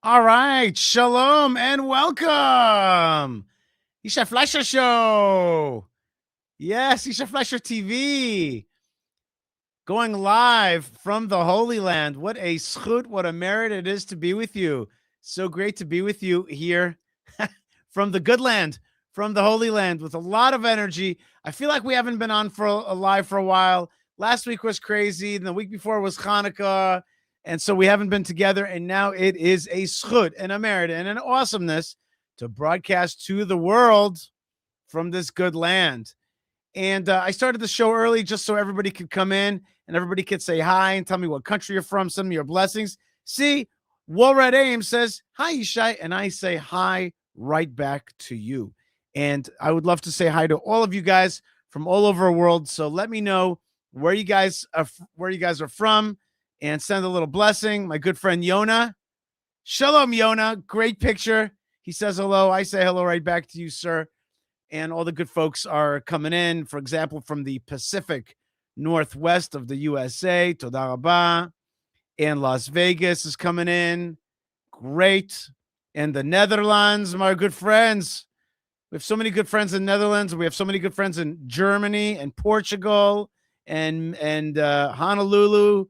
All right, shalom and welcome. Yishai Fleischer Show. Yes, Yishai Fleischer TV. Going live from the Holy Land. What a schut, what a merit it is to be with you. So great to be with you here from the good land, from the Holy Land with a lot of energy. I feel like we haven't been on for a live for a while. Last week was crazy, and the week before was Hanukkah. And so we haven't been together, and now it is a schut and a merit and an awesomeness to broadcast to the world from this good land. And I started the show early just so everybody could come in and everybody could say hi and tell me what country you're from, some of your blessings. See, Walred Aim says, hi, Yishai, and I say hi right back to you. And I would love to say hi to all of you guys from all over the world. So let me know where you guys are from and send a little blessing. My good friend Yona. Shalom, Yona. Great picture. He says hello. I say hello right back to you, sir. And all the good folks are coming in, for example, from the Pacific Northwest of the USA. Toda rabah. And Las Vegas is coming in. Great. And the Netherlands, my good friends. We have so many good friends in the Netherlands. We have so many good friends in Germany and Portugal and Honolulu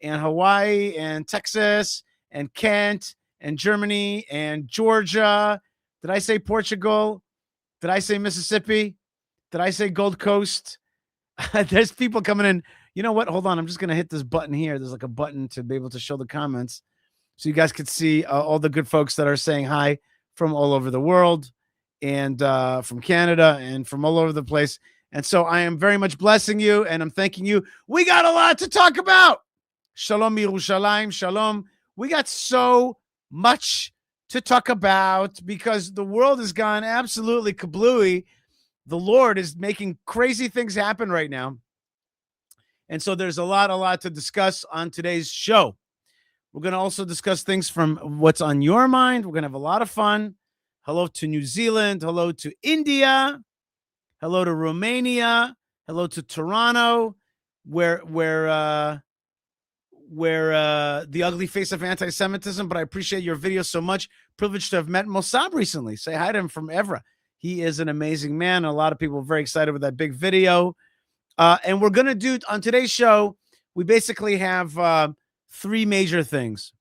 and Hawaii and Texas and Kent and Germany and Georgia. Did I say Portugal? Did I say Mississippi? Did I say Gold Coast? There's people coming in. You know what? Hold on. I'm just going to hit this button here. There's like a button to be able to show the comments so you guys could see all the good folks that are saying hi from all over the world and from Canada and from all over the place. And so I am very much blessing you and I'm thanking you. We got a lot to talk about. Shalom Yerushalayim, shalom. We got so much to talk about because the world has gone absolutely kablooey. The Lord is making crazy things happen right now. And so there's a lot to discuss on today's show. We're going to also discuss things from what's on your mind. We're going to have a lot of fun. Hello to New Zealand. Hello to India. Hello to Romania. Hello to Toronto, where the ugly face of anti-Semitism, but I appreciate your video so much. Privileged to have met Mossab recently. Say hi to him from Evra. He is an amazing man. A lot of people are very excited with that big video. And we're going to do, on today's show, we basically have three major things.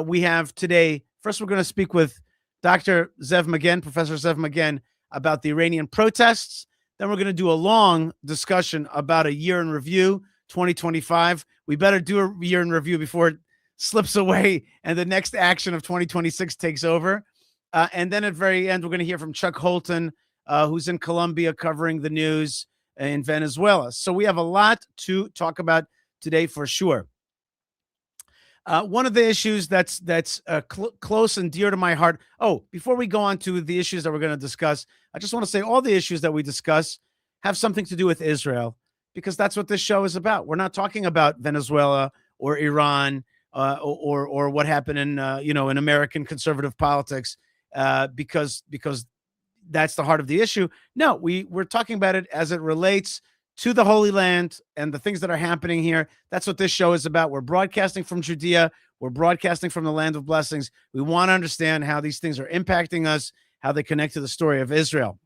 We have today, first we're going to speak with Dr. Ze'ev Maghen, Professor Ze'ev Maghen, about the Iranian protests. Then we're going to do a long discussion about a year in review, 2025. We better do a year in review before it slips away and the next action of 2026 takes over. And then at the very end, we're going to hear from Chuck Holton, who's in Colombia covering the news in Venezuela. So we have a lot to talk about today for sure. One of the issues that's close and dear to my heart. Oh, before we go on to the issues that we're going to discuss, I just want to say all the issues that we discuss have something to do with Israel, because that's what this show is about. We're not talking about Venezuela or Iran or what happened in in American conservative politics because that's the heart of the issue. No, we're talking about it as it relates to the Holy Land and the things that are happening here. That's what this show is about. We're broadcasting from Judea. We're broadcasting from the land of blessings. We want to understand how these things are impacting us, how they connect to the story of Israel.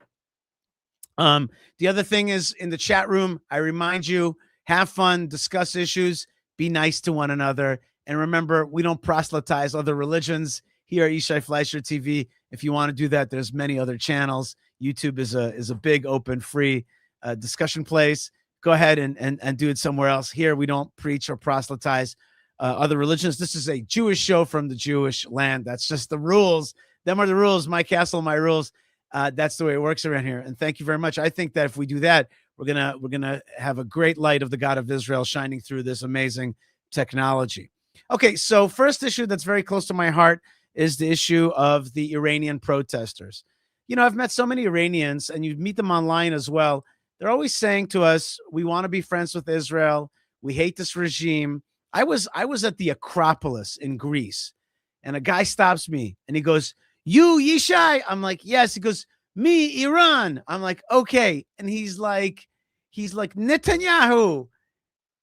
The other thing is, in the chat room, I remind you, have fun, discuss issues, be nice to one another. And remember, we don't proselytize other religions here at Yishai Fleischer TV. If you want to do that, there's many other channels. YouTube is a big, open, free discussion place. Go ahead and do it somewhere else. Here, we don't preach or proselytize other religions. This is a Jewish show from the Jewish land. That's just the rules. Them are the rules. My castle, my rules. That's the way it works around here. And thank you very much. I think that if we do that, we're gonna have a great light of the God of Israel shining through this amazing technology. Okay, so first issue that's very close to my heart is the issue of the Iranian protesters. You know, I've met so many Iranians, and you meet them online as well. They're always saying to us, we want to be friends with Israel. We hate this regime. I was at the Acropolis in Greece, and a guy stops me, and he goes, "You, Yishai?" I'm like, "Yes." He goes, "Me, Iran." I'm like, "Okay." And he's like Netanyahu.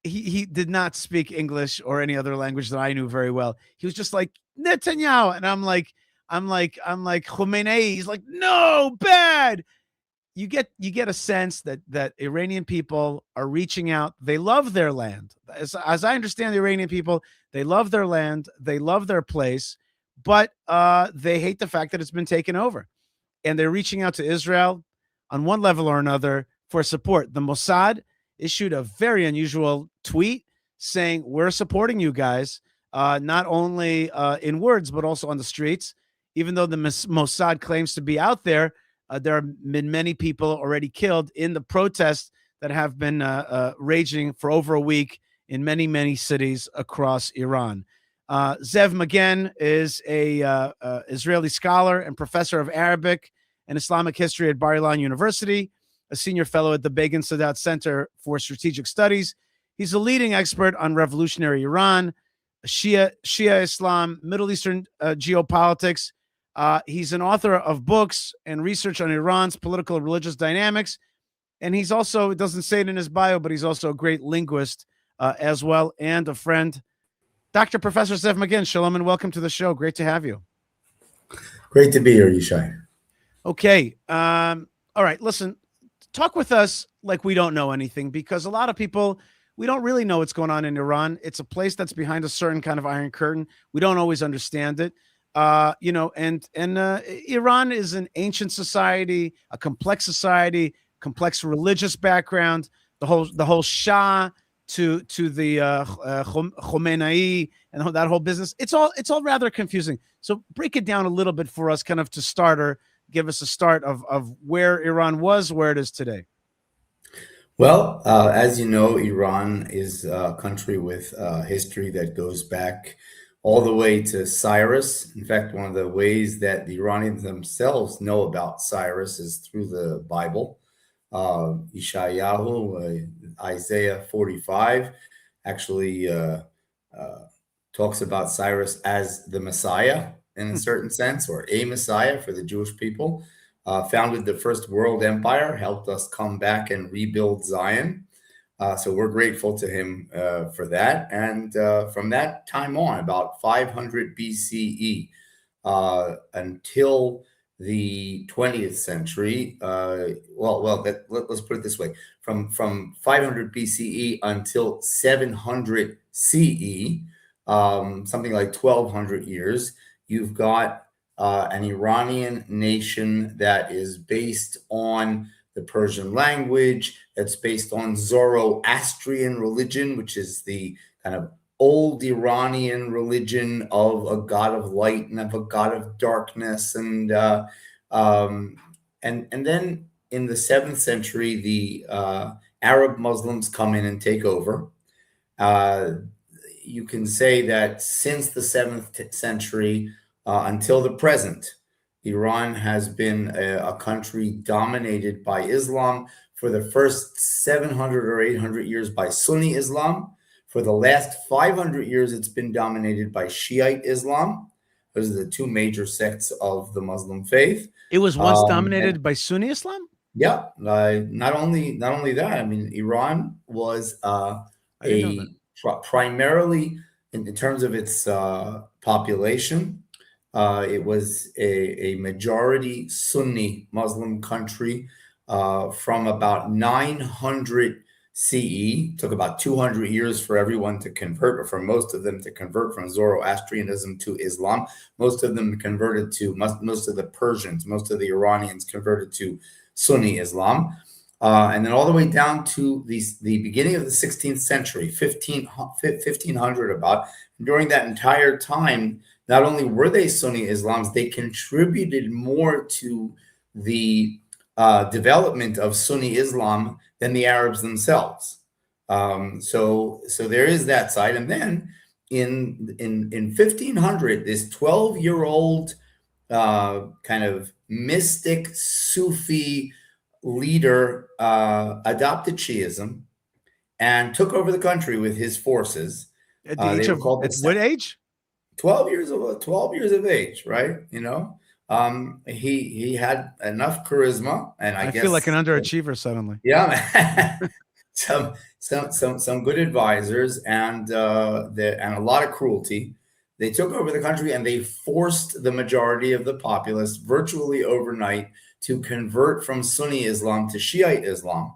he did not speak English or any other language that I knew very well. He was just like Netanyahu, and I'm like Khameini. He's like, no, bad. You get a sense that Iranian people are reaching out. They love their land. As I understand the Iranian people, they love their land, they love their place, but they hate the fact that it's been taken over. And they're reaching out to Israel on one level or another for support. The Mossad issued a very unusual tweet saying, we're supporting you guys, not only in words, but also on the streets. Even though the Mossad claims to be out there, there have been many people already killed in the protests that have been raging for over a week in many, many cities across Iran. Ze'ev Maghen is a Israeli scholar and professor of Arabic and Islamic history at Bar-Ilan University, a senior fellow at the Begin Sadat Center for Strategic Studies. He's a leading expert on revolutionary Iran, Shia Islam, Middle Eastern geopolitics. He's an author of books and research on Iran's political and religious dynamics. And he's also, it doesn't say it in his bio, but he's also a great linguist as well, and a friend. Dr. Professor Ze'ev Maghen, shalom and welcome to the show. Great to have you. Great to be here, Yishai. Okay. All right. Listen, talk with us like we don't know anything, because a lot of people, we don't really know what's going on in Iran. It's a place that's behind a certain kind of iron curtain. We don't always understand it. And Iran is an ancient society, a complex society, complex religious background, the whole Shah to the Khameini and that whole business. It's all rather confusing. So break it down a little bit for us, kind of to start, or give us a start of where Iran was, where it is today. Well, as you know, Iran is a country with history that goes back all the way to Cyrus. In fact, one of the ways that the Iranians themselves know about Cyrus is through the Bible. Yishayahu, Isaiah 45, actually talks about Cyrus as the Messiah in a certain sense, or a Messiah for the Jewish people. Founded the first world empire, helped us come back and rebuild Zion. So we're grateful to him for that. And from that time on, about 500 BCE until the 20th century, let's put it this way. From 500 BCE until 700 CE, something like 1,200 years, you've got an Iranian nation that is based on the Persian language, that's based on Zoroastrian religion, which is the kind of old Iranian religion of a god of light and of a god of darkness. And then in the 7th century, the Arab Muslims come in and take over. You can say that since the 7th century until the present, Iran has been a country dominated by Islam. For the first 700 or 800 years by Sunni Islam. For the last 500 years, it's been dominated by Shiite Islam. Those are the two major sects of the Muslim faith. It was once dominated by Sunni Islam? Yeah. Not only that, I mean, Iran was primarily, in terms of its population, it was a majority Sunni Muslim country from about 900 CE. Took about 200 years for everyone to convert, or for most of them to convert from Zoroastrianism to Islam. Most of them converted to, most of the Persians, most of the Iranians converted to Sunni Islam. And then all the way down to the beginning of the 16th century, 1500 about. And during that entire time, not only were they Sunni Islams, they contributed more to the development of Sunni Islam than the Arabs themselves. So there is that side. And then in 1500, this 12-year-old kind of mystic Sufi leader adopted Shiism and took over the country with his forces. At the age of what age? 12 years of age, right? You know, he had enough charisma, and I guess feel like an underachiever suddenly. Yeah. some good advisors and a lot of cruelty. They took over the country and they forced the majority of the populace virtually overnight to convert from Sunni Islam to Shiite Islam.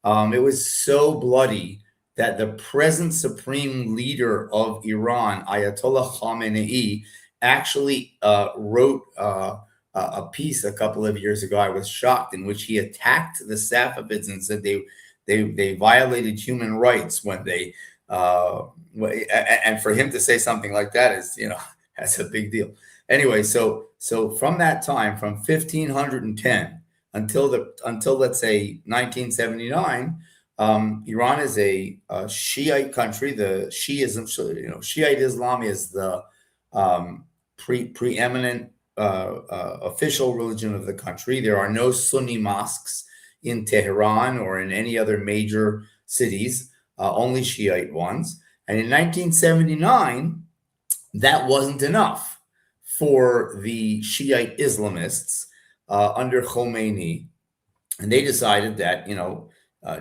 It was so bloody that the present supreme leader of Iran, Ayatollah Khameini, actually wrote a piece a couple of years ago. I was shocked, in which he attacked the Safavids and said they violated human rights when they and for him to say something like that is, that's a big deal. Anyway, so from that time, from 1510 until let's say 1979, Iran is a Shiite country. The Shiism, Shiite Islam is the preeminent official religion of the country. There are no Sunni mosques in Tehran or in any other major cities, only Shiite ones. And in 1979, that wasn't enough for the Shiite Islamists under Khomeini. And they decided that,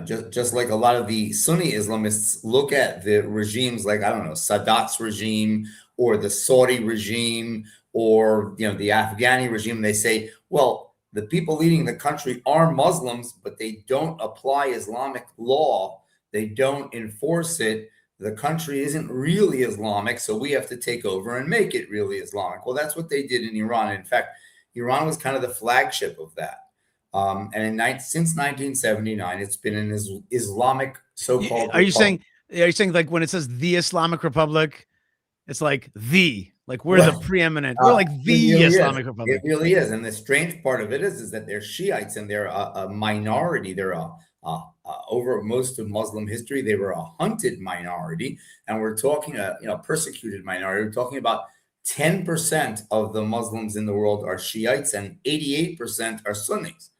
just like a lot of the Sunni Islamists look at the regimes like, I don't know, Sadat's regime or the Saudi regime or, the Afghani regime, they say, well, the people leading the country are Muslims, but they don't apply Islamic law. They don't enforce it. The country isn't really Islamic, so we have to take over and make it really Islamic. Well, that's what they did in Iran. In fact, Iran was kind of the flagship of that. Since 1979, it's been an Islamic so-called. Are you saying like when it says the Islamic Republic, it's like we're the preeminent, we're like the really Islamic Republic. It really is. And the strange part of it is that they're Shiites and they're a minority. They're over most of Muslim history, they were a hunted minority, and we're talking persecuted minority. We're talking about 10% of the Muslims in the world are Shiites and 88% are Sunnis.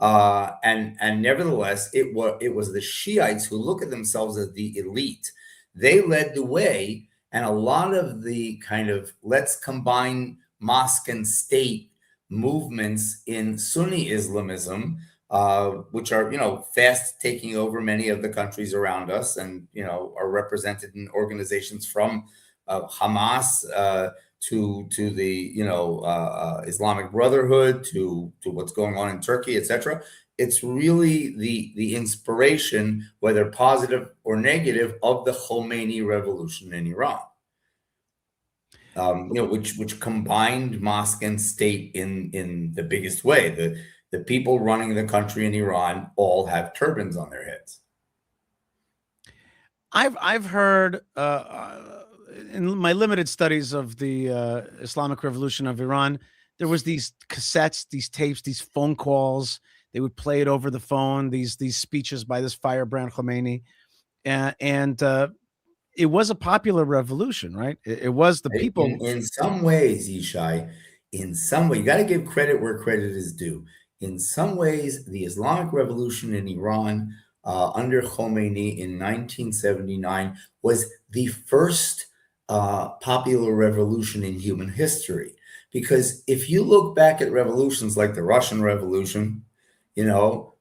And nevertheless, it was the Shiites who look at themselves as the elite. They led the way, and a lot of the kind of let's combine mosque and state movements in Sunni Islamism, which are fast taking over many of the countries around us, and are represented in organizations from Hamas to the Islamic Brotherhood to what's going on in Turkey, etc. It's really the inspiration, whether positive or negative, of the Khomeini revolution in Iran. Which combined mosque and state in the biggest way. The people running the country in Iran all have turbans on their heads. I've heard in my limited studies of the Islamic Revolution of Iran, there was these cassettes, these tapes, these phone calls. They would play it over the phone. These speeches by this firebrand Khomeini, and it was a popular revolution, right? It was the people. In some ways, Yishai, in some way, you got to give credit where credit is due. In some ways, the Islamic Revolution in Iran under Khomeini in 1979 was the first popular revolution in human history. Because if you look back at revolutions like the Russian Revolution, couple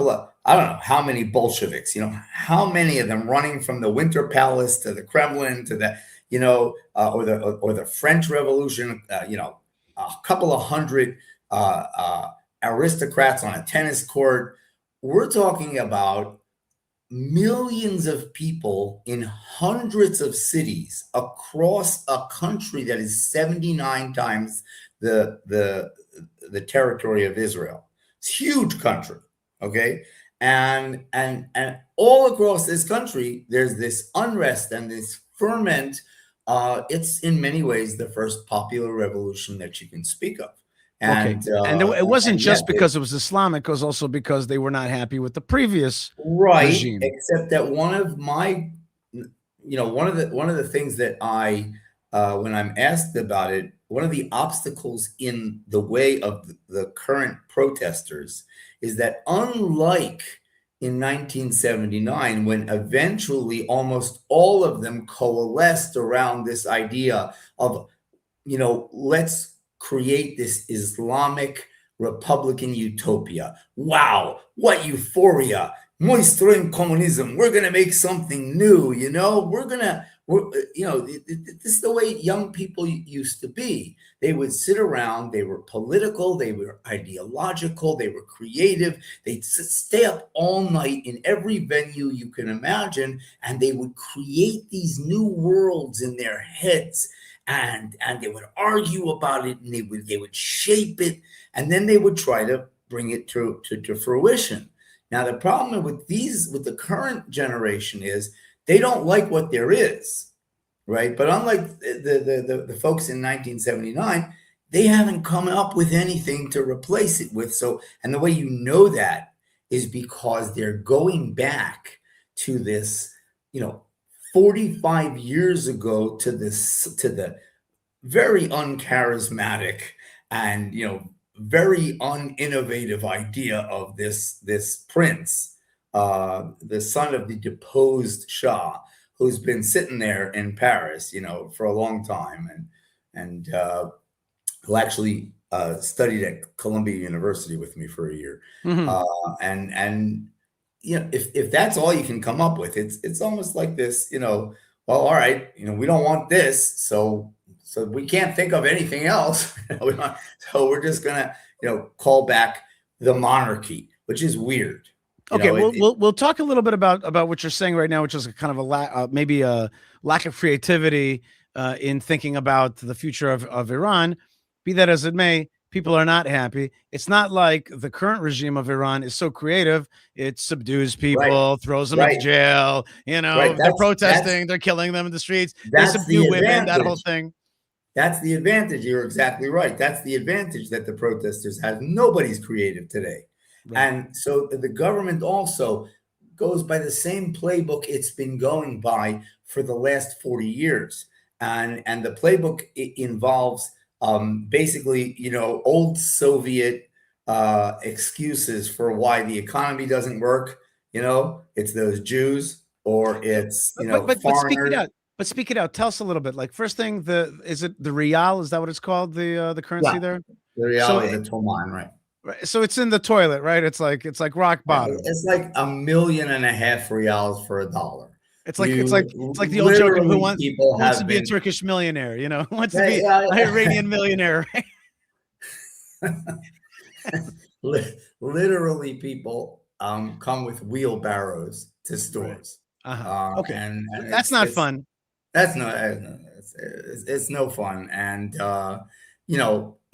of, I don't know how many Bolsheviks, how many of them running from the Winter Palace to the Kremlin to the, or the French Revolution, a couple of hundred aristocrats on a tennis court. We're talking about millions of people in hundreds of cities across a country that is 79 times the territory of Israel. It's a huge country, okay? And all across this country, there's this unrest and this ferment. It's in many ways the first popular revolution that you can speak of. And it wasn't just because it was Islamic; it was also because they were not happy with the previous regime. Except that one of the things that I, when I'm asked about it, one of the obstacles in the way of the current protesters is that, unlike in 1979, when eventually almost all of them coalesced around this idea of, let's create this Islamic Republican utopia. Wow, what euphoria. Muy stроим communism. We're going to make something new, you know? This is the way young people used to be. They would sit around, they were political, they were ideological, they were creative. They'd stay up all night in every venue you can imagine, and they would create these new worlds in their heads. And they would argue about it, and they would shape it, and then they would try to bring it to fruition. Now, the problem with the current generation is they don't like what there is, right? But unlike the folks in 1979, they haven't come up with anything to replace it with. So, and the way you know that is because they're going back to this, 45 years ago to the very uncharismatic and very uninnovative idea of this prince, the son of the deposed Shah, who's been sitting there in Paris, for a long time, and who actually studied at Columbia University with me for a year, and if that's all you can come up with, it's almost like this, well, all right, we don't want this, so we can't think of anything else. So we're just gonna, call back the monarchy, which is weird. Okay, we'll talk a little bit about what you're saying right now, which is a kind of maybe a lack of creativity in thinking about the future of Iran. Be that as it may, people are not happy. It's not like the current regime of Iran is so creative. It subdues people, throws them into jail. They're protesting, they're killing them in the streets. They subdue women, that whole thing. That's the advantage. You're exactly right. That's the advantage that the protesters have. Nobody's creative today. Right. And so the government also goes by the same playbook it's been going by for the last 40 years. And the playbook involves basically, old Soviet excuses for why the economy doesn't work. It's those Jews, or it's, foreigners. But speak it out. Tell us a little bit. Like, first thing, is it the rial? Is that what it's called? The currency there? The rial is the toman, right? Right. So it's in the toilet, right? It's like rock bottom. It's like $1.5 million reals for $1. It's like the old joke of who wants to be a Turkish millionaire, who wants to be an Iranian millionaire, right? Literally, people come with wheelbarrows to stores. Right. Okay, and that's not fun. That's not. It's no fun, and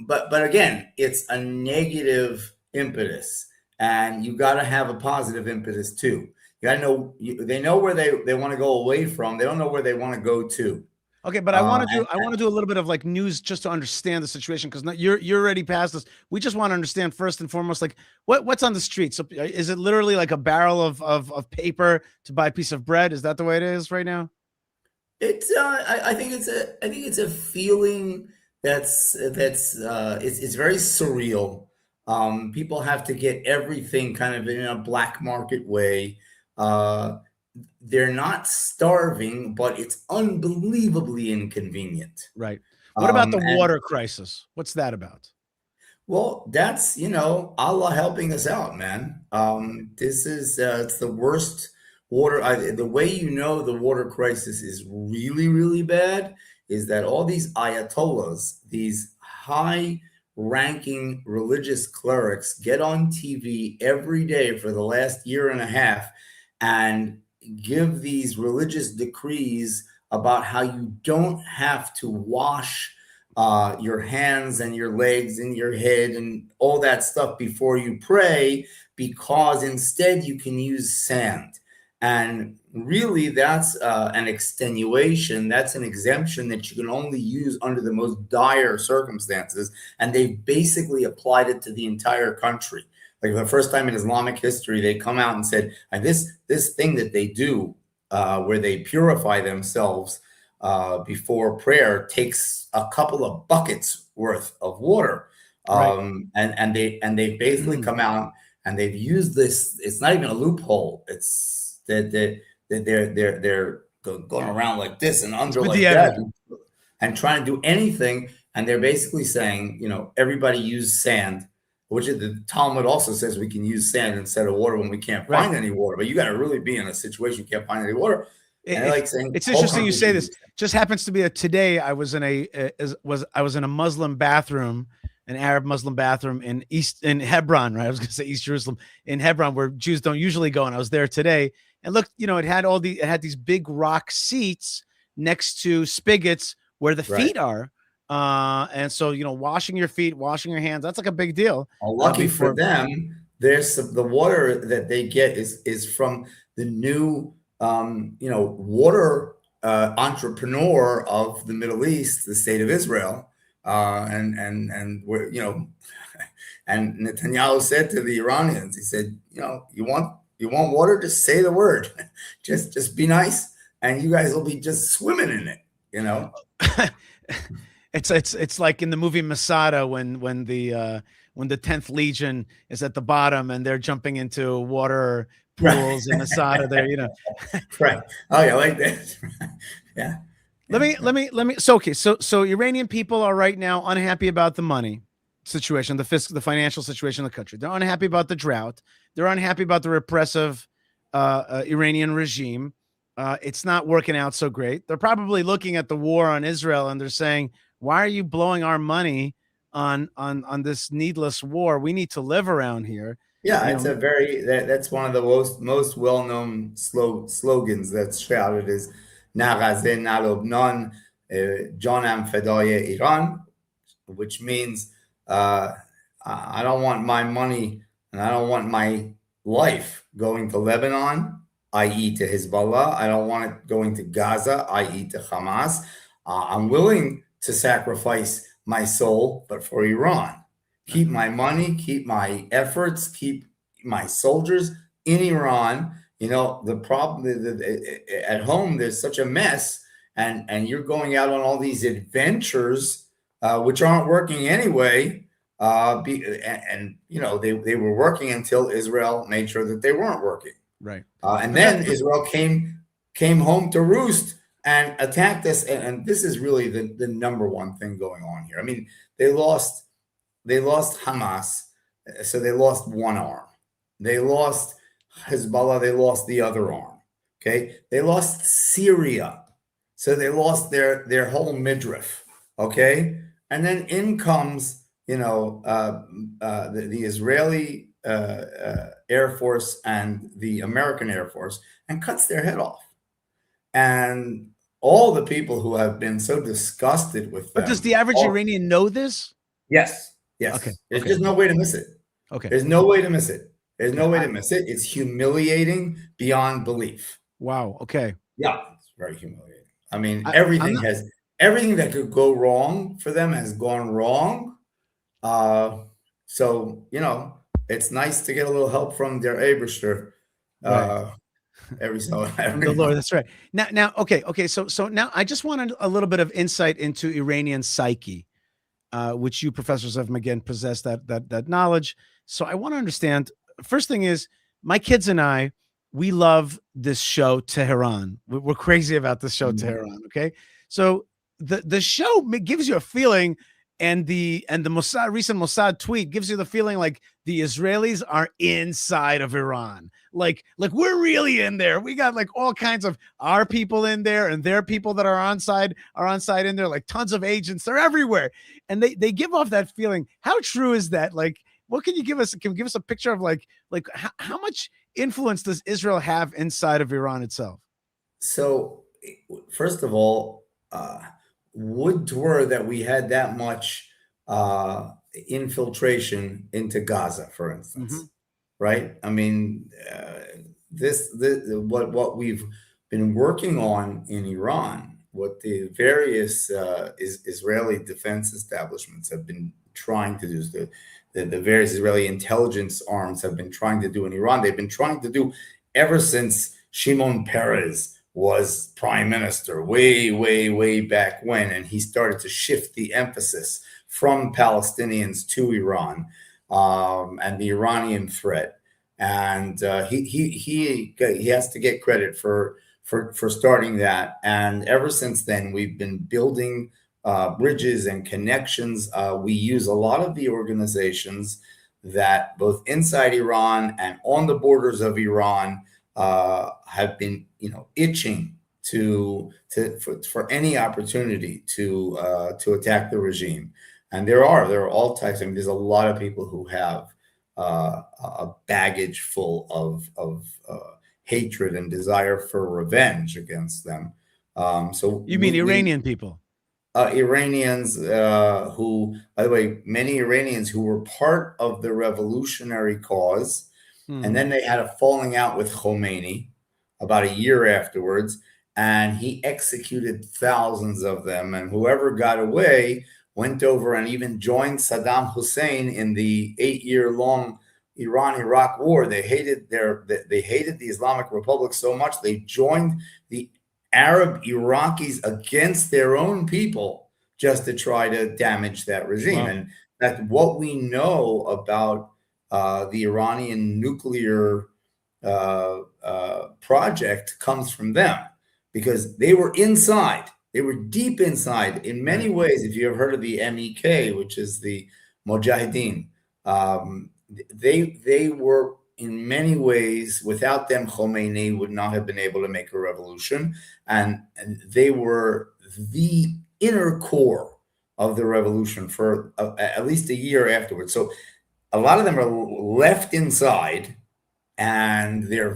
but again, it's a negative impetus, and you got to have a positive impetus too. You got to know. They know where they want to go away from. They don't know where they want to go to. Okay, but I want to do a little bit of like news just to understand the situation, because you're already past this. We just want to understand first and foremost, like what's on the street. So is it literally like a barrel of paper to buy a piece of bread? Is that the way it is right now? It's I think it's a feeling that's it's very surreal. People have to get everything kind of in a black market way. They're not starving, but it's unbelievably inconvenient. Right. What about the water crisis? What's that about? Well, that's, Allah helping us out, man. This is it's the worst water. The way the water crisis is really, really bad is that all these ayatollahs, these high-ranking religious clerics, get on TV every day for the last year and a half and give these religious decrees about how you don't have to wash your hands and your legs and your head and all that stuff before you pray, because instead you can use sand. And really, that's an extenuation. That's an exemption that you can only use under the most dire circumstances. And they've basically applied it to the entire country. Like the first time in Islamic history, they come out and said, this thing that they do where they purify themselves before prayer takes a couple of buckets worth of water. Right. And they basically come out and they've used this. It's not even a loophole. It's that they're going around like this and under like that and trying to do anything. And they're basically saying, everybody use sand. which the Talmud also says we can use sand instead of water when we can't find any water. But you got to really be in a situation you can't find any water. And like saying, it's interesting you say this. Just happens to be that today I was in a Muslim bathroom, an Arab Muslim bathroom in Hebron, right? I was going to say East Jerusalem, in Hebron, where Jews don't usually go. And I was there today, and look, it had these big rock seats next to spigots where the feet are. And so, washing your feet, washing your hands, that's like a big deal. Lucky for them, there's the water that they get is from the new, water entrepreneur of the Middle East, the state of Israel. And we're, and Netanyahu said to the Iranians, he said, you want water, just say the word, just be nice, and you guys will be just swimming in it, It's like in the movie Masada when the 10th Legion is at the bottom and they're jumping into water pools in Masada there, Right. Oh, yeah, like that. Yeah. Let me. So Iranian people are right now unhappy about the money situation, the financial situation of the country. They're unhappy about the drought. They're unhappy about the repressive Iranian regime. It's not working out so great. They're probably looking at the war on Israel and they're saying, why are you blowing our money on this needless war? We need to live around here. Yeah, it's that's one of the most well-known slogans that's shouted is "Na Ghaze, na Lubnan, Janam Fedaya Iran," which means I don't want my money and I don't want my life going to Lebanon, i.e. to Hezbollah. I don't want it going to Gaza, i.e. to Hamas. I'm willing to sacrifice my soul, but for Iran. Keep my money, keep my efforts, keep my soldiers in Iran. The problem at home, there's such a mess, and you're going out on all these adventures, which aren't working anyway. They were working until Israel made sure that they weren't working. Right. And then Israel came home to roost and attacked us. And this is really the number one thing going on here. I mean, they lost Hamas, so they lost one arm. They lost Hezbollah, they lost the other arm. Okay, they lost Syria, so they lost their whole midriff. Okay, and then in comes the Israeli Air Force and the American Air Force and cuts their head off. And all the people who have been so disgusted with them. But does the average Iranian know this? Yes. Okay. There's just no way to miss it. Okay. There's no way to miss it. There's no way to miss it. It's humiliating beyond belief. Wow. Okay. Yeah, it's very humiliating. I mean, everything that could go wrong for them has gone wrong. So it's nice to get a little help from their Eibishter. Every the Lord, that's right. Now, okay. So now I just wanted a little bit of insight into Iranian psyche, which you professors of Maghen possess that knowledge. So I want to understand. First thing is, my kids and I, we love this show Tehran. We're crazy about this show Tehran. Okay, so the show gives you a feeling. And the recent Mossad tweet gives you the feeling like the Israelis are inside of Iran. Like we're really in there. We got like all kinds of our people in there and their people that are on site in there, like tons of agents. They're everywhere. And they give off that feeling. How true is that? Like, what can you give us? Can you give us a picture of like how much influence does Israel have inside of Iran itself? So, first of all, would that we had that much infiltration into Gaza, for instance, right? I mean, what we've been working on in Iran, what the various Israeli defense establishments have been trying to do, the various Israeli intelligence arms have been trying to do in Iran, they've been trying to do ever since Shimon Peres was prime minister way back when, and he started to shift the emphasis from Palestinians to Iran and the Iranian threat. And he has to get credit for starting that. And ever since then, we've been building bridges and connections. We use a lot of the organizations that both inside Iran and on the borders of Iran have been, itching for any opportunity to attack the regime. And there are all types. I mean, there's a lot of people who have a baggage full of hatred and desire for revenge against them. So you mean Iranian people? Iranians who, by the way, many Iranians who were part of the revolutionary cause, and then they had a falling out with Khomeini about a year afterwards, and he executed thousands of them. And whoever got away went over and even joined Saddam Hussein in the 8-year-long Iran-Iraq war. They hated the Islamic Republic so much they joined the Arab Iraqis against their own people just to try to damage that regime. Wow. And that's what we know about the Iranian nuclear project comes from them, because they were inside. They were deep inside. In many ways, if you have heard of the MEK, which is the Mujahideen, they were, in many ways, without them, Khomeini would not have been able to make a revolution. And they were the inner core of the revolution for at least a year afterwards. So a lot of them are left inside, and they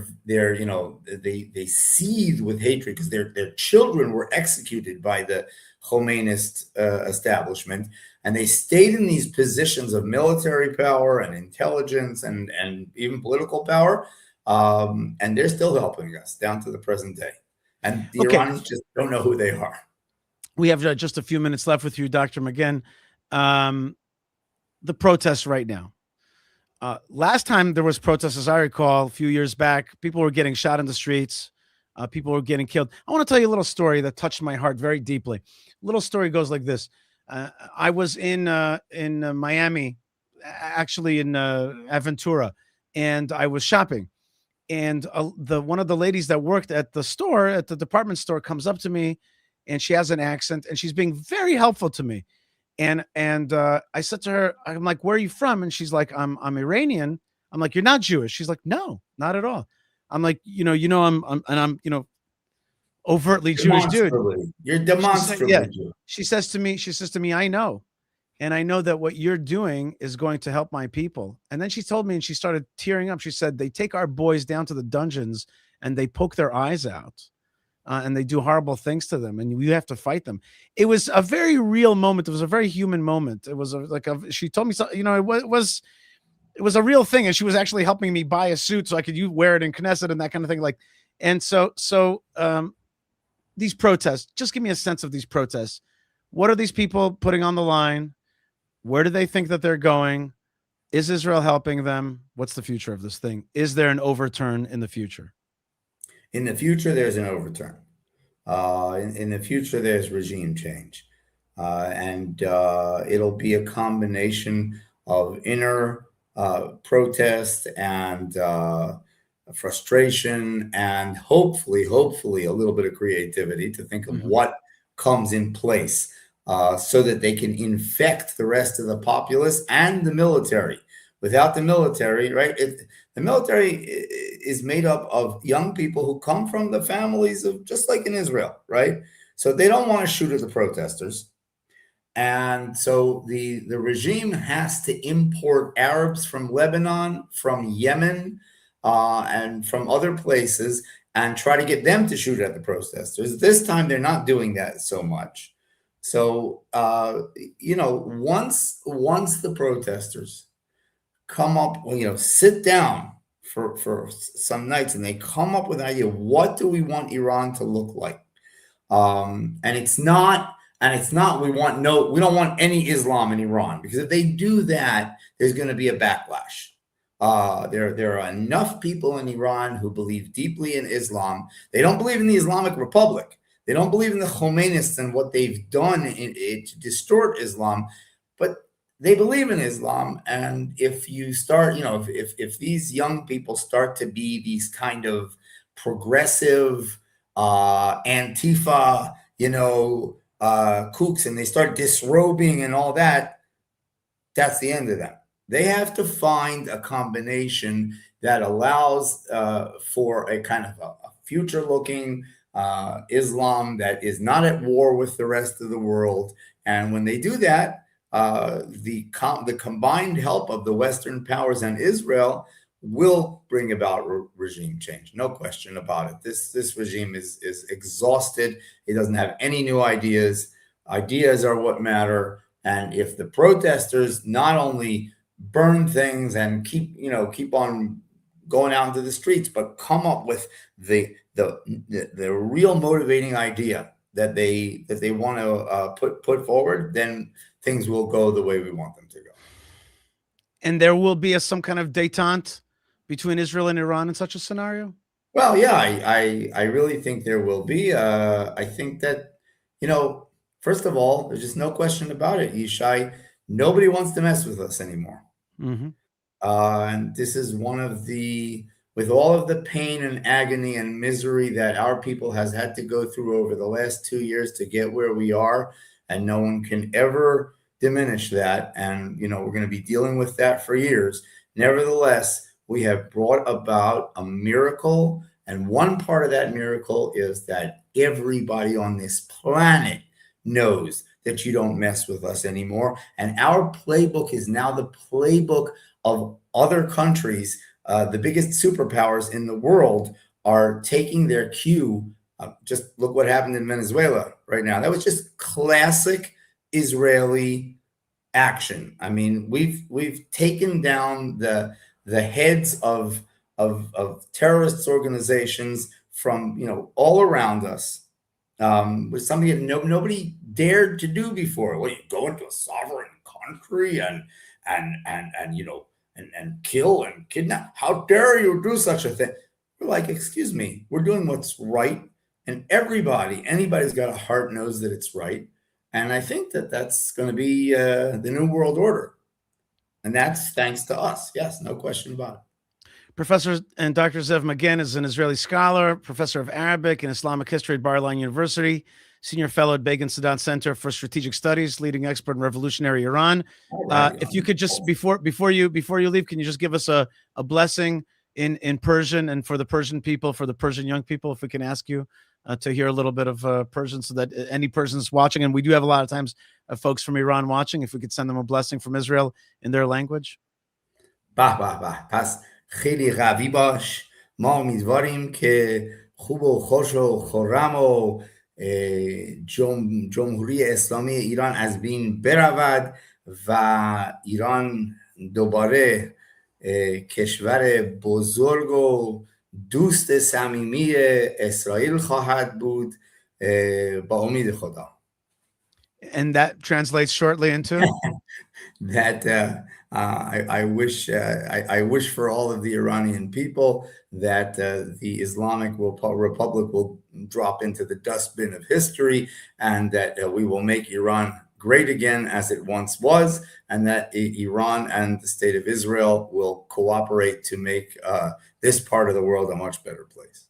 seethe with hatred because their children were executed by the Khomeinist establishment, and they stayed in these positions of military power and intelligence and even political power, and they're still helping us down to the present day. And the Iranians just don't know who they are. We have just a few minutes left with you, Dr. Maghen. The protests right now. Last time there was protests, as I recall, a few years back, people were getting shot in the streets. People were getting killed. I want to tell you a little story that touched my heart very deeply. Little story goes like this. I was in Miami, actually in Aventura, and I was shopping. And one of the ladies that worked at the store, at the department store, comes up to me, and she has an accent, and she's being very helpful to me. And I said to her, I'm like, "Where are you from?" And she's like, I'm Iranian. I'm like, "You're not Jewish?" She's like, "No, not at all." I'm like, I'm overtly Jewish dude. You're demonstrably Jewish. She says to me, "I know. And I know that what you're doing is going to help my people." And then she told me, and she started tearing up. She said, "They take our boys down to the dungeons and they poke their eyes out. And they do horrible things to them, and you have to fight them." It was a very real moment. It was a very human moment. It was she told me, it was a real thing, and she was actually helping me buy a suit so I could wear it in Knesset and that kind of thing. And so these protests, just give me a sense of these protests. What are these people putting on the line? Where do they think that they're going? Is Israel helping them? What's the future of this thing? Is there an overturn in the future? In the future, there's an overturn. In the future, there's regime change. And it'll be a combination of inner protest and frustration, and hopefully a little bit of creativity to think of what comes in place so that they can infect the rest of the populace and the military. Without the military, right? The military is made up of young people who come from the families of, just like in Israel, right? So they don't want to shoot at the protesters. And so the regime has to import Arabs from Lebanon, from Yemen, and from other places, and try to get them to shoot at the protesters. This time, they're not doing that so much. So, once the protesters come up, sit down for some nights, and they come up with an idea, what do we want Iran to look like? And it's not we don't want any Islam in Iran, because if they do that, there's going to be a backlash. There are enough people in Iran who believe deeply in Islam. They don't believe in the Islamic Republic. They don't believe in the Khomeinists and what they've done to distort Islam, but they believe in Islam. And if you start, if these young people start to be these kind of progressive Antifa, kooks, and they start disrobing and all that, that's the end of them. They have to find a combination that allows for a kind of a future-looking Islam that is not at war with the rest of the world. And when they do that, the combined help of the Western powers and Israel will bring about regime change. No question about it. This regime is exhausted. It doesn't have any new ideas. Ideas are what matter. And if the protesters not only burn things and keep on going out into the streets, but come up with the real motivating idea that they want to put forward, then things will go the way we want them to go. And there will be some kind of détente between Israel and Iran in such a scenario? Well, yeah, I really think there will be. I think that, first of all, there's just no question about it, Yishai. Nobody wants to mess with us anymore. Mm-hmm. And this is one of with all of the pain and agony and misery that our people has had to go through over the last 2 years to get where we are, and no one can ever diminish that. And, we're going to be dealing with that for years. Nevertheless, we have brought about a miracle. And one part of that miracle is that everybody on this planet knows that you don't mess with us anymore. And our playbook is now the playbook of other countries. The biggest superpowers in the world are taking their cue. Just look what happened in Venezuela right now. That was just classic Israeli action. I mean, we've taken down the heads of terrorist organizations from all around us. Was something that nobody dared to do before. Well, you go into a sovereign country and kill and kidnap. How dare you do such a thing? We're like, excuse me, we're doing what's right, and anybody's got a heart knows that it's right. And I think that that's going to be the new world order, and that's thanks to us. Yes, no question about it. Professor and Dr. Ze'ev Maghen is an Israeli scholar, professor of Arabic and Islamic history at Bar-Ilan University, senior fellow at Begin Sadat Center for Strategic Studies, leading expert in revolutionary Iran. If you could just before you leave, can you just give us a blessing in Persian and for the Persian people, for the Persian young people, if we can ask you to hear a little bit of Persian, so that any Persians watching, and we do have a lot of times folks from Iran watching, if we could send them a blessing from Israel in their language. Pas خیلی قوی باش. ما امیدواریم که خوب و خوش و خرم و جمهوری اسلامی ایران از بین برود و ایران دوباره کشور بزرگ و دوست صمیمی اسرائیل خواهد بود با امید خدا. And that translates shortly into that I wish for all of the Iranian people that the Islamic Republic will drop into the dustbin of history, and that we will make Iran great again as it once was, and that Iran and the state of Israel will cooperate to make this part of the world a much better place.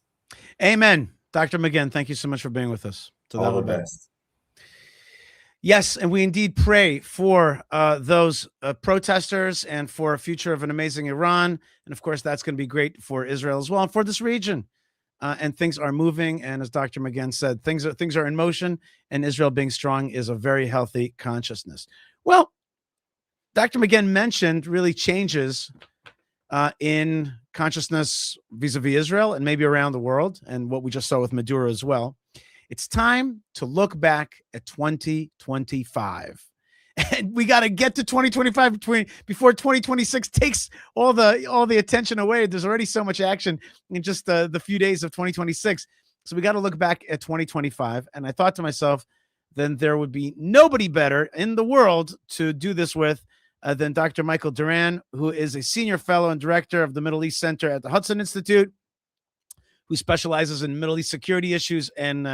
Amen. Dr. Maghen, thank you so much for being with us. All the best. Yes, and we indeed pray for those protesters and for a future of an amazing Iran. And of course, that's going to be great for Israel as well and for this region. And things are moving. And as Dr. Maghen said, things are in motion, and Israel being strong is a very healthy consciousness. Well, Dr. Maghen mentioned really changes in consciousness vis-a-vis Israel and maybe around the world, and what we just saw with Maduro as well. It's time to look back at 2025. And we got to get to 2025 before 2026 takes all the attention away. There's already so much action in just the few days of 2026. So we got to look back at 2025. And I thought to myself, then there would be nobody better in the world to do this with than Dr. Michael Doran, who is a senior fellow and director of the Middle East Center at the Hudson Institute, who specializes in Middle East security issues and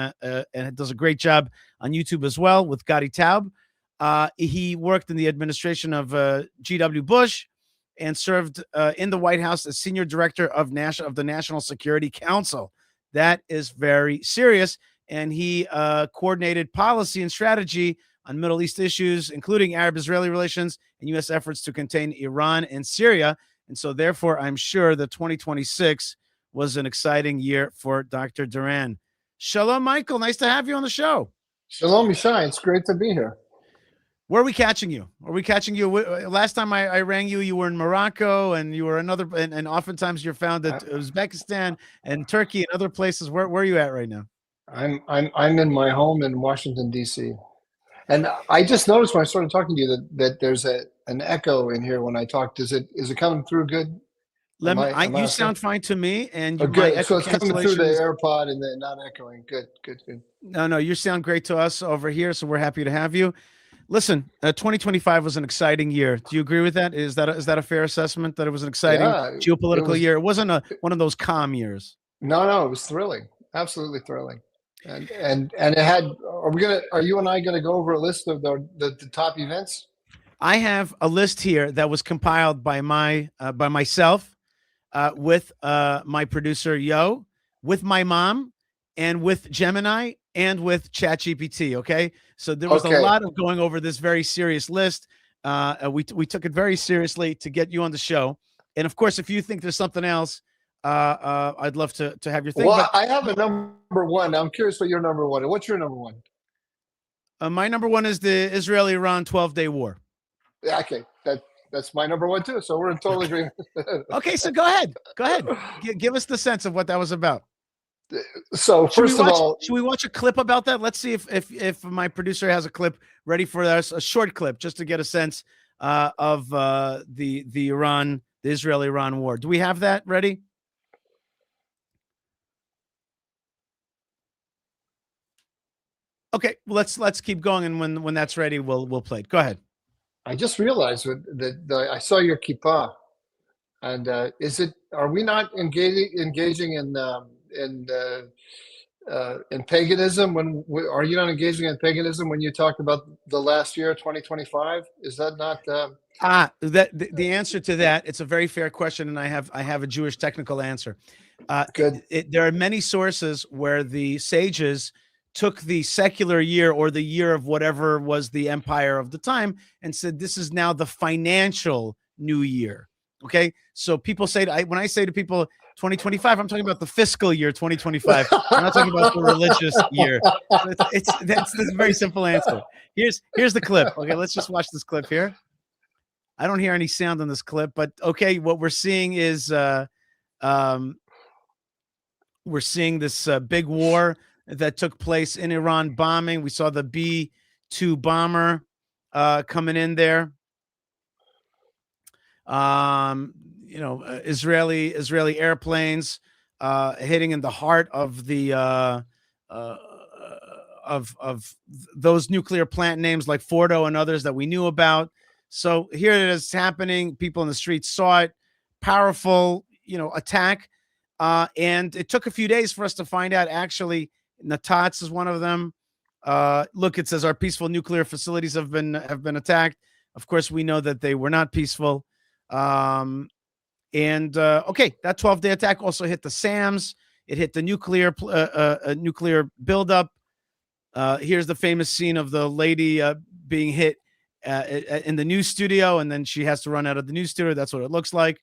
does a great job on YouTube as well with Gadi Taub. He worked in the administration of G.W. Bush and served in the White House as senior director of the National Security Council. That is very serious. And he coordinated policy and strategy on Middle East issues, including Arab-Israeli relations and U.S. efforts to contain Iran and Syria. And so, therefore, I'm sure that 2026 was an exciting year for Dr. Doran. Shalom, Michael. Nice to have you on the show. Shalom, Yishai. It's great to be here. Where are we catching you? Are we catching you? Last time I rang you, you were in Morocco, and you were and oftentimes you're found at Uzbekistan and Turkey and other places. Where are you at right now? I'm in my home in Washington, D.C. And I just noticed when I started talking to you that there's an echo in here when I talk. Is it coming through good? You sound fine to me, and good. So it's coming through the AirPod and then not echoing. Good. No, you sound great to us over here, so we're happy to have you. Listen, 2025 was an exciting year. Do you agree with that? Is that a fair assessment that it was an exciting geopolitical year? It wasn't one of those calm years. No, it was thrilling, absolutely thrilling, and it had. Are you and I gonna go over a list of the top events? I have a list here that was compiled by myself, with my producer Yo, with my mom, and with Gemini, and with ChatGPT. Okay, so there was a lot of going over this very serious list. We took it very seriously to get you on the show, and of course, if you think there's something else, I'd love to have your thing. Well, I have a number one. I'm curious what your number one is. What's your number one? My number one is the Israel-Iran 12-day war. Yeah, okay, that's my number one too. So we're in total agreement. Okay, so go ahead. Give us the sense of what that was about. So first of all, should we watch a clip about that? Let's see if my producer has a clip ready for us, a short clip, just to get a sense of the Israel-Iran war. Do we have that ready? Okay, well, let's keep going, and when that's ready, we'll play it. Go ahead. I just realized that I saw your kippah, and are we not engaging in paganism? Are you not engaging in paganism when you talk about the last year, 2025? Is that not? The answer to that, it's a very fair question, and I have a Jewish technical answer. Good. There are many sources where the sages took the secular year, or the year of whatever was the empire of the time, and said this is now the financial new year. Okay, so people say when I say to people 2025, I'm talking about the fiscal year 2025. I'm not talking about the religious year. That's a very simple answer. Here's the clip. Okay, let's just watch this clip here. I don't hear any sound on this clip, but okay, what we're seeing is we're seeing this big war that took place in Iran, bombing. We saw the B-2 bomber coming in there. Israeli airplanes hitting in the heart of the of those nuclear plant names like Fordo and others that we knew about. So here it is happening. People in the streets saw it. Powerful, attack. And it took a few days for us to find out. Actually, Natanz is one of them. Look, it says our peaceful nuclear facilities have been attacked. Of course, we know that they were not peaceful. Okay, that 12-day attack also hit the SAMs. It hit the nuclear buildup. Here's the famous scene of the lady being hit in the news studio, and then she has to run out of the news studio. That's what it looks like.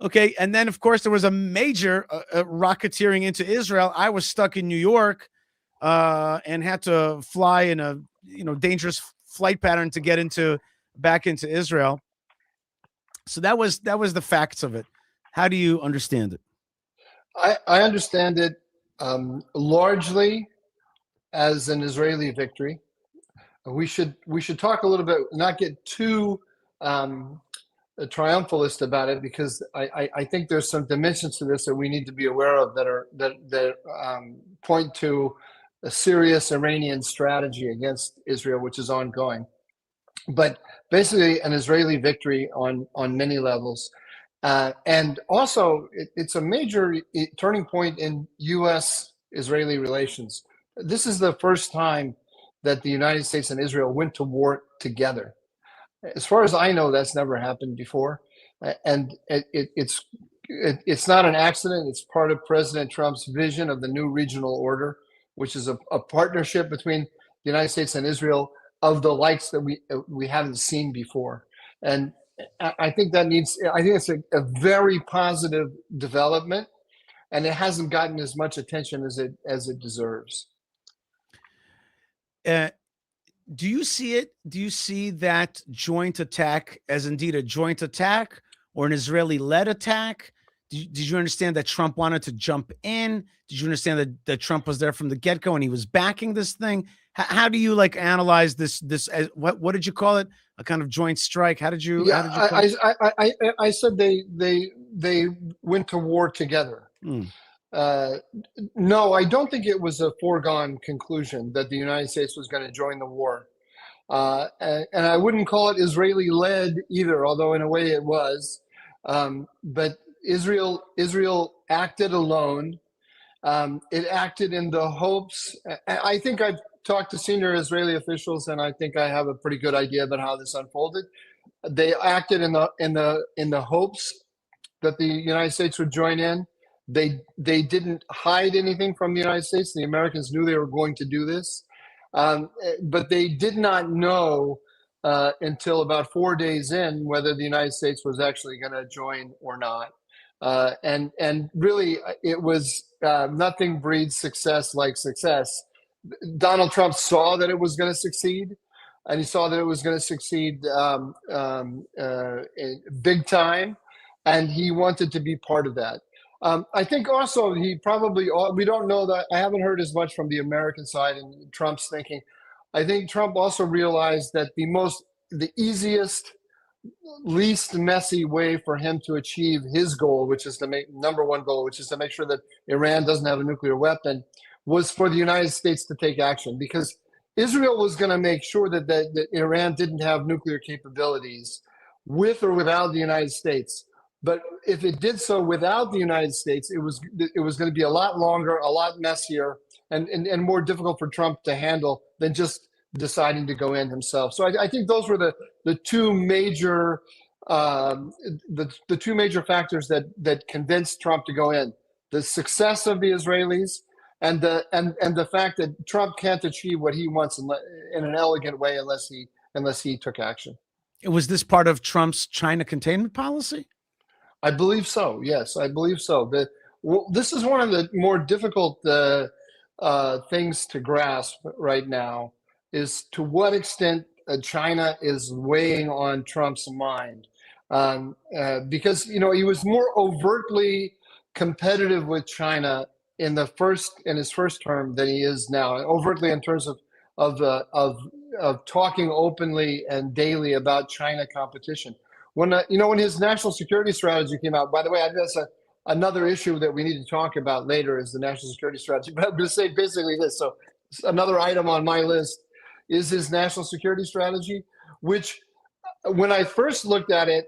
Okay, and then, of course, there was a major rocketeering into Israel. I was stuck in New York and had to fly in a dangerous flight pattern to get back into Israel. So that was the facts of it. How do you understand it? I understand it largely as an Israeli victory. We should talk a little bit, not get too triumphalist about it, because I think there's some dimensions to this that we need to be aware of that point to a serious Iranian strategy against Israel, which is ongoing. But basically, an Israeli victory on many levels, and also it's a major turning point in U.S.-Israeli relations. This is the first time that the United States and Israel went to war together. As far as I know, that's never happened before, and it's not an accident. It's part of President Trump's vision of the new regional order, which is a partnership between the United States and Israel of the likes that we haven't seen before. And I think it's a very positive development, and it hasn't gotten as much attention as it deserves. Do you see it? Do you see that joint attack as indeed a joint attack or an Israeli-led attack? Did you understand that Trump wanted to jump in? Did you understand that Trump was there from the get-go and he was backing this thing? How do you like analyze this? What did you call it? A kind of joint strike? How did you? Yeah, How did you call it? I said they went to war together. No, I don't think it was a foregone conclusion that the United States was going to join the war. And I wouldn't call it Israeli-led either, although in a way it was. But Israel acted alone. It acted in the hopes. I think I've talked to senior Israeli officials, and I think I have a pretty good idea about how this unfolded. They acted in the hopes that the United States would join in. They didn't hide anything from the United States. The Americans knew they were going to do this, but they did not know until about 4 days in whether the United States was actually going to join or not. And really, it was nothing breeds success like success. Donald Trump saw that it was going to succeed, and he saw that it was going to succeed big time, and he wanted to be part of that. I think also we don't know that. I haven't heard as much from the American side in Trump's thinking. I think Trump also realized that the easiest, least messy way for him to achieve his goal, which is number one goal, which is to make sure that Iran doesn't have a nuclear weapon, was for the United States to take action, because Israel was going to make sure that Iran didn't have nuclear capabilities with or without the United States. But if it did so without the United States, it was going to be a lot longer, a lot messier, and more difficult for Trump to handle than just deciding to go in himself. So I think those were the two major the two major factors that convinced Trump to go in: the success of the Israelis and the fact that Trump can't achieve what he wants in an elegant way unless he took action. Was this part of Trump's China containment policy? I believe so. Yes, I believe so. This is one of the more difficult things to grasp right now, is to what extent China is weighing on Trump's mind, because he was more overtly competitive with China in his first term than he is now, overtly in terms of talking openly and daily about China competition. When his national security strategy came out, by the way, that's another issue that we need to talk about later, is the national security strategy. But I'm going to say basically this. So another item on my list is his national security strategy, which when I first looked at it,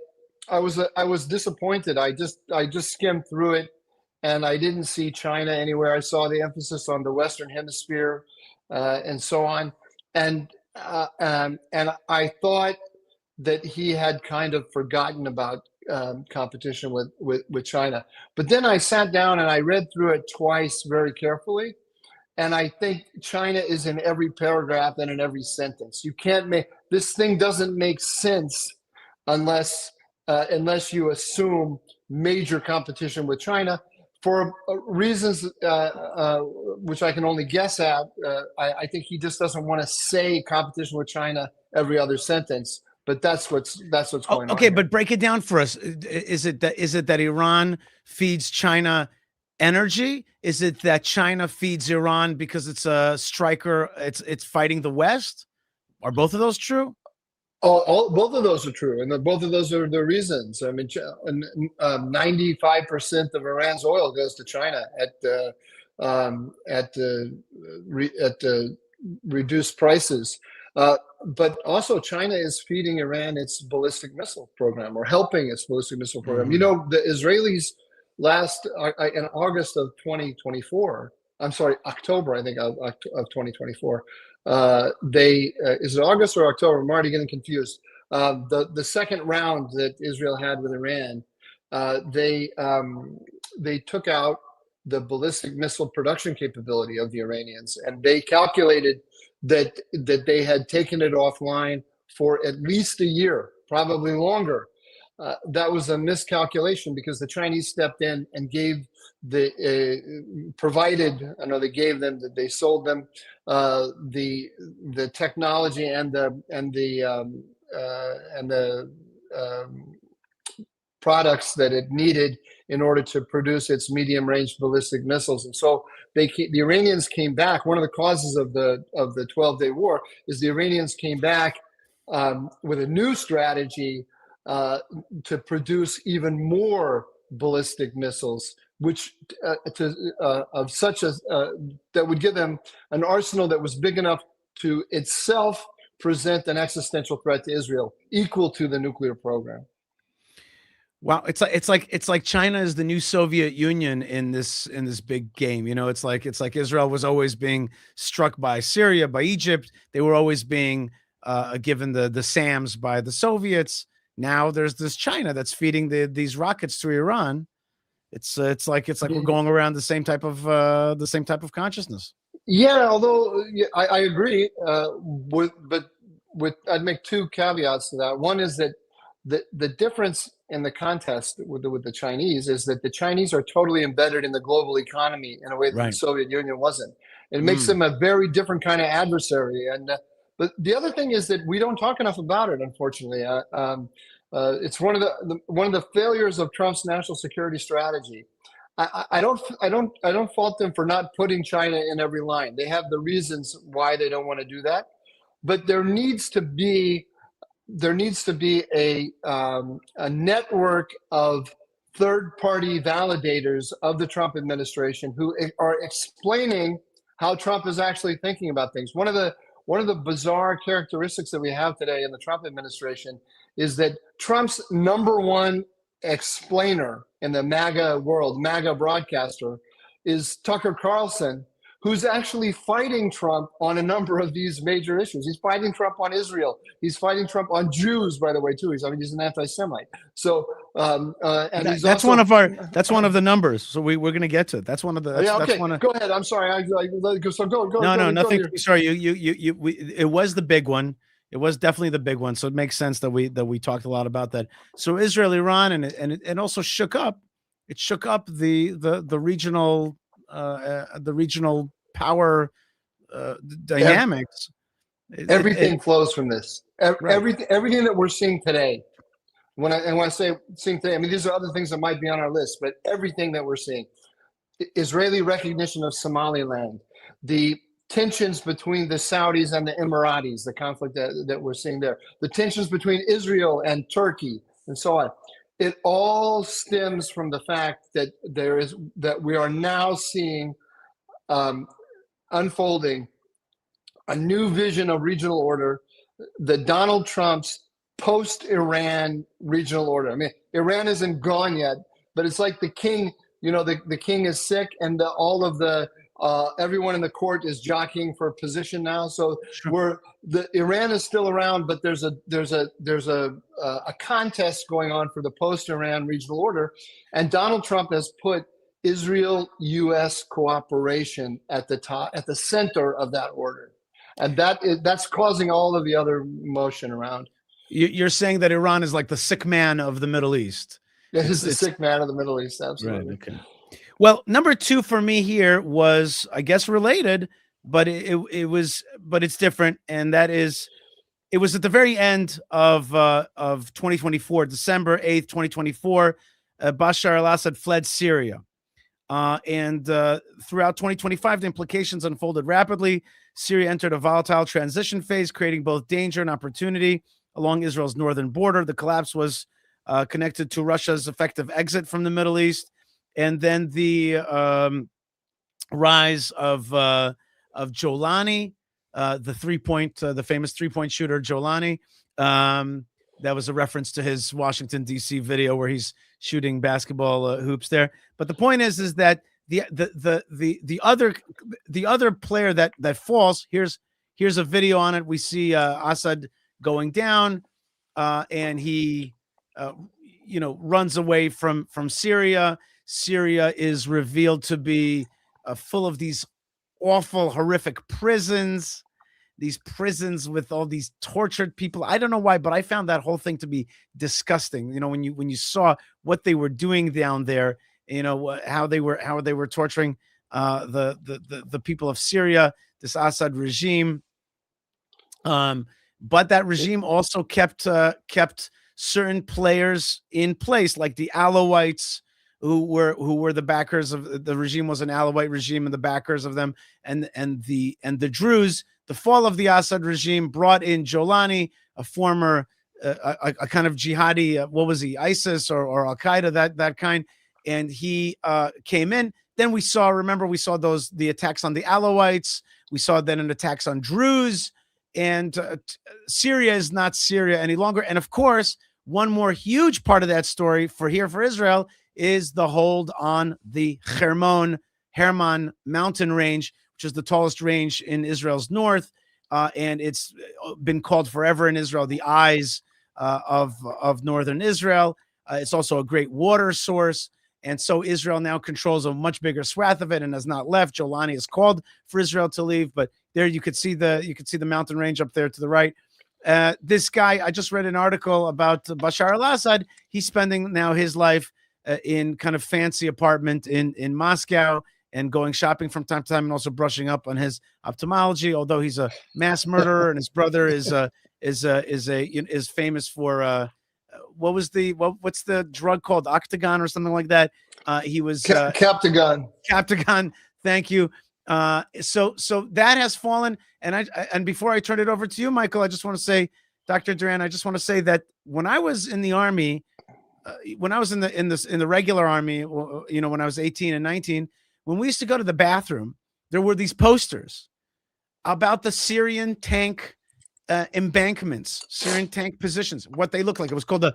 I was disappointed. I just skimmed through it, and I didn't see China anywhere. I saw the emphasis on the Western Hemisphere and so on, and I thought that he had kind of forgotten about competition with China. But then I sat down and I read through it twice very carefully, and I think China is in every paragraph and in every sentence. You can't this thing doesn't make sense unless you assume major competition with China for reasons which I can only guess at. I think he just doesn't want to say competition with China every other sentence. But that's what's going on. Okay, but break it down for us. Is it that Iran feeds China energy? Is it that China feeds Iran because it's a striker? It's fighting the West? Are both of those true? Both of those are true, and both of those are the reasons. I mean, 95% of Iran's oil goes to China at reduced prices. But also, China is feeding Iran its ballistic missile program, or helping its ballistic missile program. Mm-hmm. The Israelis in August of 2024. I'm sorry, October, I think, of 2024. Is it August or October? I'm already getting confused. The second round that Israel had with Iran, they took out the ballistic missile production capability of the Iranians, and they calculated that they had taken it offline for at least a year, probably longer. That was a miscalculation because the Chinese stepped in and gave provided. I know they gave them that they sold them the technology and the products that it needed in order to produce its medium-range ballistic missiles. And so the Iranians came back. One of the causes of the 12-day war is the Iranians came back with a new strategy to produce even more ballistic missiles, which of such a that would give them an arsenal that was big enough to itself present an existential threat to Israel, equal to the nuclear program. Wow, it's like China is the new Soviet Union in this big game. You know, it's like Israel was always being struck by Syria, by Egypt. They were always being given the SAMs by the Soviets. Now there's this China that's feeding these rockets to Iran. It's like we're going around the same type of consciousness. Yeah, although I agree. With I'd make two caveats to that. One is that the difference in the contest with the Chinese is that the Chinese are totally embedded in the global economy in a way that the Soviet Union wasn't. It makes them a very different kind of adversary. And but the other thing is that we don't talk enough about it, unfortunately. It's one of the failures of Trump's national security strategy. I don't fault them for not putting China in every line. They have the reasons why they don't want to do that, but there needs to be a network of third-party validators of the Trump administration who are explaining how Trump is actually thinking about things. One of the bizarre characteristics that we have today in the Trump administration is that Trump's number one explainer in the MAGA world, MAGA broadcaster, is Tucker Carlson, who's actually fighting Trump on a number of these major issues. He's fighting Trump on Israel. He's fighting Trump on Jews, by the way, too. He's an anti-Semite. So, and that's also that's one of the numbers. So we're going to get to it. That's one of the. That's, okay. That's go ahead. I'm sorry. So go. No, nothing. Sorry. It was the big one. It was definitely the big one. So it makes sense that we talked a lot about that. So Israel, Iran, and it also shook up. It shook up the regional power dynamics. Everything flows from this. Everything that we're seeing today. When I say seeing today, I mean these are other things that might be on our list, but everything that we're seeing, Israeli recognition of Somaliland, the tensions between the Saudis and the Emiratis, the conflict that we're seeing there, the tensions between Israel and Turkey, and so on. It all stems from the fact that we are now seeing unfolding a new vision of regional order, the Donald Trump's post-Iran regional order. I mean, Iran isn't gone yet, but it's like the king, the king is sick and all of the everyone in the court is jockeying for a position now. So Iran is still around, but there's a contest going on for the post-Iran regional order, and Donald Trump has put Israel-U.S. cooperation at the top, at the center of that order, and that's causing all of the other motion around. You're saying that Iran is like the sick man of the Middle East. It is the sick man of the Middle East, absolutely. Right, okay. Well, number two for me here was, I guess, related, but it's different, and that is, it was at the very end of 2024, December 8th, 2024. Bashar al-Assad fled Syria, and throughout 2025, the implications unfolded rapidly. Syria entered a volatile transition phase, creating both danger and opportunity along Israel's northern border. The collapse was connected to Russia's effective exit from the Middle East. And then the rise of Jolani, the famous 3-point shooter Jolani. That was a reference to his Washington D.C. video where he's shooting basketball hoops there. But the point is that the other player that falls. Here's a video on it. We see Assad going down, and he runs away from Syria. Syria is revealed to be full of these awful, horrific prisons. these prisons with all these tortured people. I don't know why, but I found that whole thing to be disgusting. When you saw what they were doing down there, how they were torturing the people of Syria, this Assad regime. But that regime also kept certain players in place, like the Alawites, who were the backers of the regime. Was an Alawite regime, and the backers of them, and the Druze. The fall of the Assad regime brought in Jolani, a former a kind of jihadi, what was he, ISIS or Al Qaeda, that kind, and he came in. Then we saw the attacks on the Alawites. We saw then an attacks on Druze. And Syria is not Syria any longer. And of course, one more huge part of that story for Israel is the hold on the Hermon mountain range, which is the tallest range in Israel's north. And it's been called forever in Israel the eyes of northern Israel. It's also a great water source. And so Israel now controls a much bigger swath of it and has not left. Jolani has called for Israel to leave, but there you could see the mountain range up there to the right. This guy, I just read an article about Bashar al-Assad. He's spending now his life in kind of fancy apartment in Moscow and going shopping from time to time, and also brushing up on his ophthalmology. Although he's a mass murderer, and his brother is famous for what's the drug called, Octagon or something like that. He was Captagon. Captagon. Thank you. So that has fallen. And before I turn it over to you, Michael, I just want to say, Dr. Doran, I just want to say that when I was in the army, when I was in the regular army, when I was 18 and 19, when we used to go to the bathroom, there were these posters about the Syrian tank embankments, Syrian tank positions, what they look like. It was called the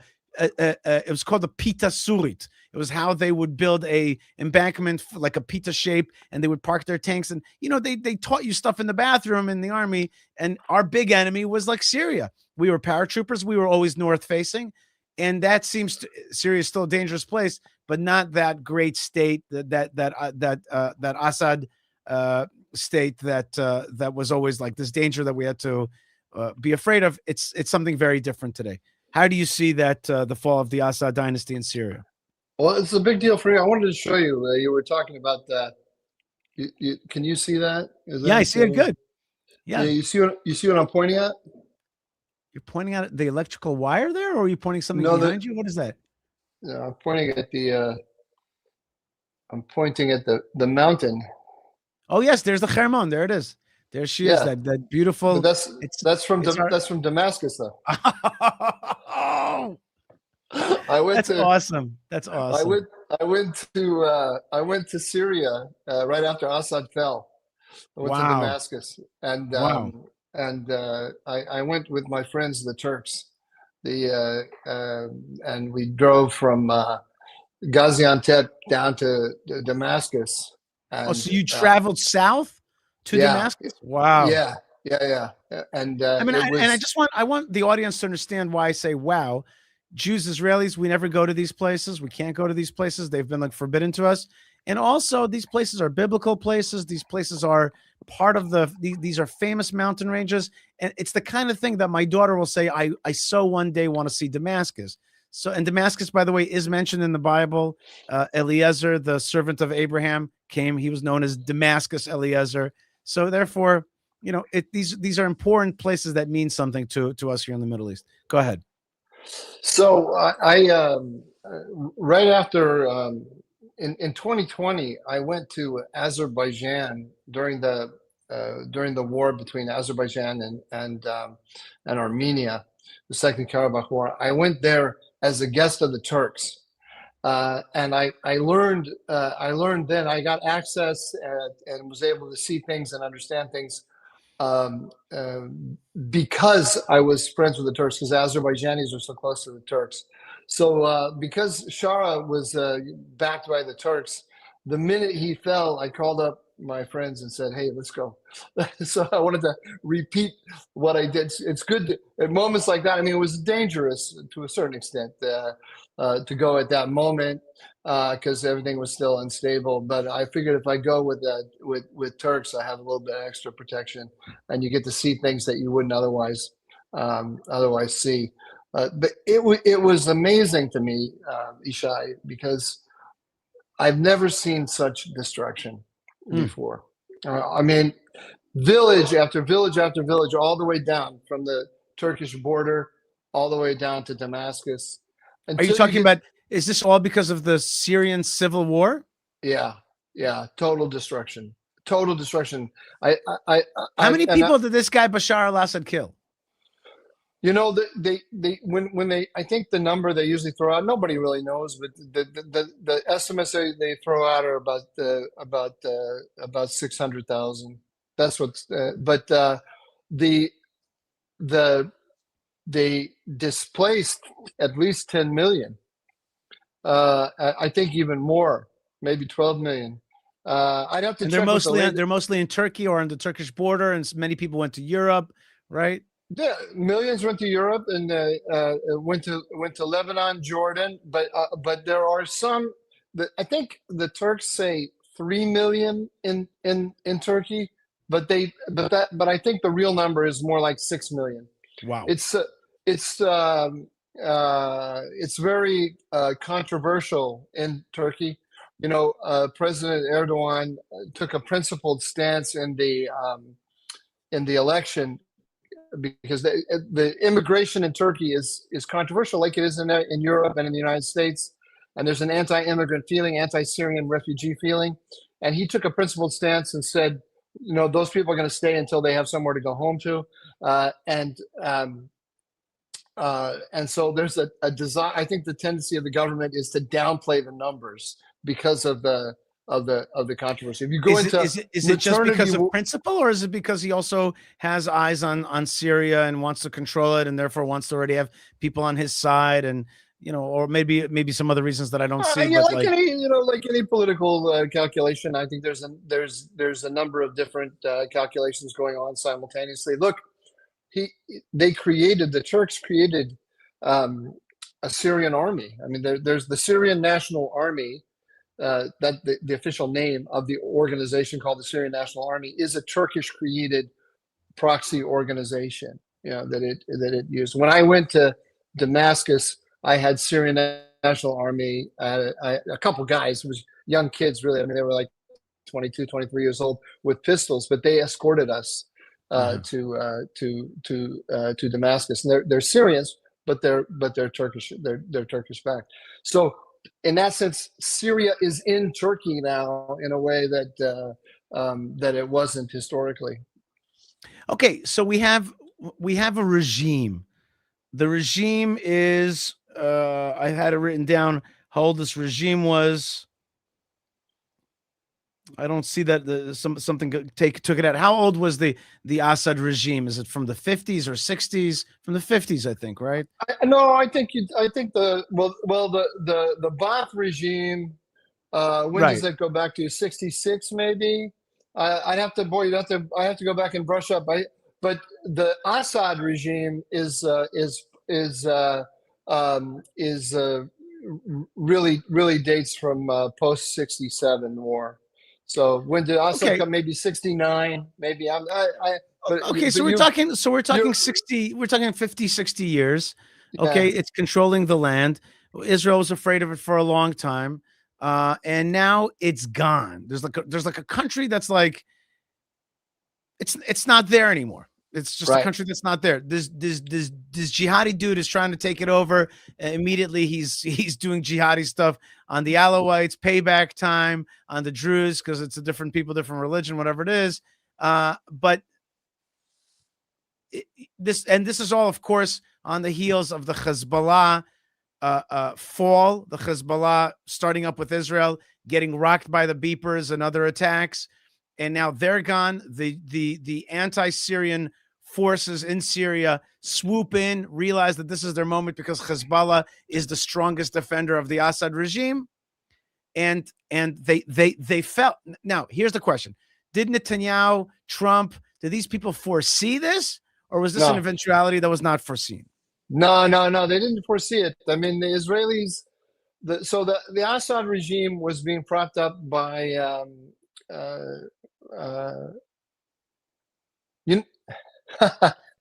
Pita Surit. It was how they would build a embankment like a pita shape, and they would park their tanks. And they taught you stuff in the bathroom in the army. And our big enemy was like Syria. We were paratroopers. We were always north facing, and that Syria is still a dangerous place, but not that great state that Assad state that was always like this danger that we had to be afraid of. It's something very different today. How do you see that the fall of the Assad dynasty in Syria? Well, it's a big deal for me. I wanted to show you. You were talking about that. Can you see that? Yeah, I see it good. Yeah. You see what I'm pointing at? You're pointing at the electrical wire there, or are you pointing something behind you? What is that? Yeah, I'm pointing at the mountain. Oh yes, there's the Hermon. There it is. There she is. That beautiful. But that's from Damascus, though. Oh, That's awesome. That's awesome. I went to Syria right after Assad fell. I went to Damascus, and I went with my friends, the Turks. And we drove from Gaziantep down to Damascus. And, so you traveled south to Damascus? Wow. Yeah. And I want the audience to understand why I say wow. Jews, Israelis, we never go to these places. We can't go to these places. They've been forbidden to us. And also, these places are biblical places. These places are part of these are famous mountain ranges. And it's the kind of thing that my daughter will say, I so one day want to see Damascus. So, and Damascus, by the way, is mentioned in the Bible. Eliezer, the servant of Abraham, came. He was known as Damascus Eliezer. So therefore, these are important places that mean something to us here in the Middle East. Go ahead. So I right after in 2020, I went to Azerbaijan during the war between Azerbaijan and Armenia, the Second Karabakh War. I went there as a guest of the Turks, and I learned then. I got access and was able to see things and understand things because I was friends with the Turks, because Azerbaijanis are so close to the Turks. So because Shara was backed by the Turks, the minute he fell, I called up my friends and said, "Hey, let's go." So I wanted to repeat what I did. It's good at moments like that. I mean, it was dangerous to a certain extent to go at that moment, because everything was still unstable. But I figured if I go with Turks, I have a little bit of extra protection, and you get to see things that you wouldn't otherwise see. But it was amazing to me, Yishai, because I've never seen such destruction before. I mean, village after village after village, all the way down from the Turkish border, all the way down to Damascus. Are you talking about? Is this all because of the Syrian civil war? Yeah, total destruction. Total destruction. How many people did this guy Bashar al-Assad kill? You know, when they, I think the number they usually throw out, nobody really knows, but the estimates they throw out are about 600,000. That's what's. But they displaced at least 10 million. I think even more, maybe 12 million. I'd have to. And check they're mostly in Turkey or on the Turkish border, and many people went to Europe, right? Yeah, millions went to Europe and went to Lebanon, Jordan, but there are some. I think the Turks say 3 million in Turkey, but I think the real number is more like 6 million. Wow, it's very controversial in Turkey. You know, President Erdogan took a principled stance in the election, because the immigration in Turkey is controversial, like it is in Europe and in the United States. And there's an anti-immigrant feeling, anti-Syrian refugee feeling. And he took a principled stance and said, you know, those people are going to stay until they have somewhere to go home to. And so there's a desire. I think the tendency of the government is to downplay the numbers because of the controversy. If you go is it just because of principle, or is it because he also has eyes on Syria and wants to control it, and therefore wants to already have people on his side, and you know, or maybe some other reasons that I don't see? Yeah, like any political calculation, I think there's a number of different calculations going on simultaneously. Look, the Turks created a Syrian army. I mean, there's the Syrian National Army. That the official name of the organization, called the Syrian National Army, is a Turkish created proxy organization, you know, that it used. When I went to Damascus, I had Syrian National Army, a couple guys, it was young kids, really. I mean, they were like 22, 23 years old with pistols, but they escorted us to Damascus. And they're Syrians, but they're Turkish. They're Turkish backed. So in that sense, Syria is in Turkey now in a way that it wasn't historically. Okay, so we have a regime. The regime is I had it written down how old this regime was. I don't see that something took it out. How old was the Assad regime? Is it from the 50s or 60s? From the 50s, I think, right? No, I think the Ba'ath regime. When does that go back to? 66, maybe. I have to go back and brush up. But the Assad regime is really dates from post 67 war. So when did Assad come? Maybe 69. Maybe so we're talking 60. We're talking 50, 60 years. Okay, it's controlling the land. Israel was afraid of it for a long time, and now it's gone. There's like a country that's like it's not there anymore. It's just a country that's not there. This jihadi dude is trying to take it over. Immediately, he's doing jihadi stuff on the Alawites, payback time on the Druze, because it's a different people, different religion, whatever it is. But this is all, of course, on the heels of the Hezbollah fall. The Hezbollah starting up with Israel, getting rocked by the beepers and other attacks. And now they're gone. The anti-Syrian forces in Syria swoop in, realize that this is their moment because Hezbollah is the strongest defender of the Assad regime, and they felt. Now, here's the question: did Netanyahu, Trump, did these people foresee this, or was this an eventuality that was not foreseen? No, they didn't foresee it. I mean, the Israelis the Assad regime was being propped up by you.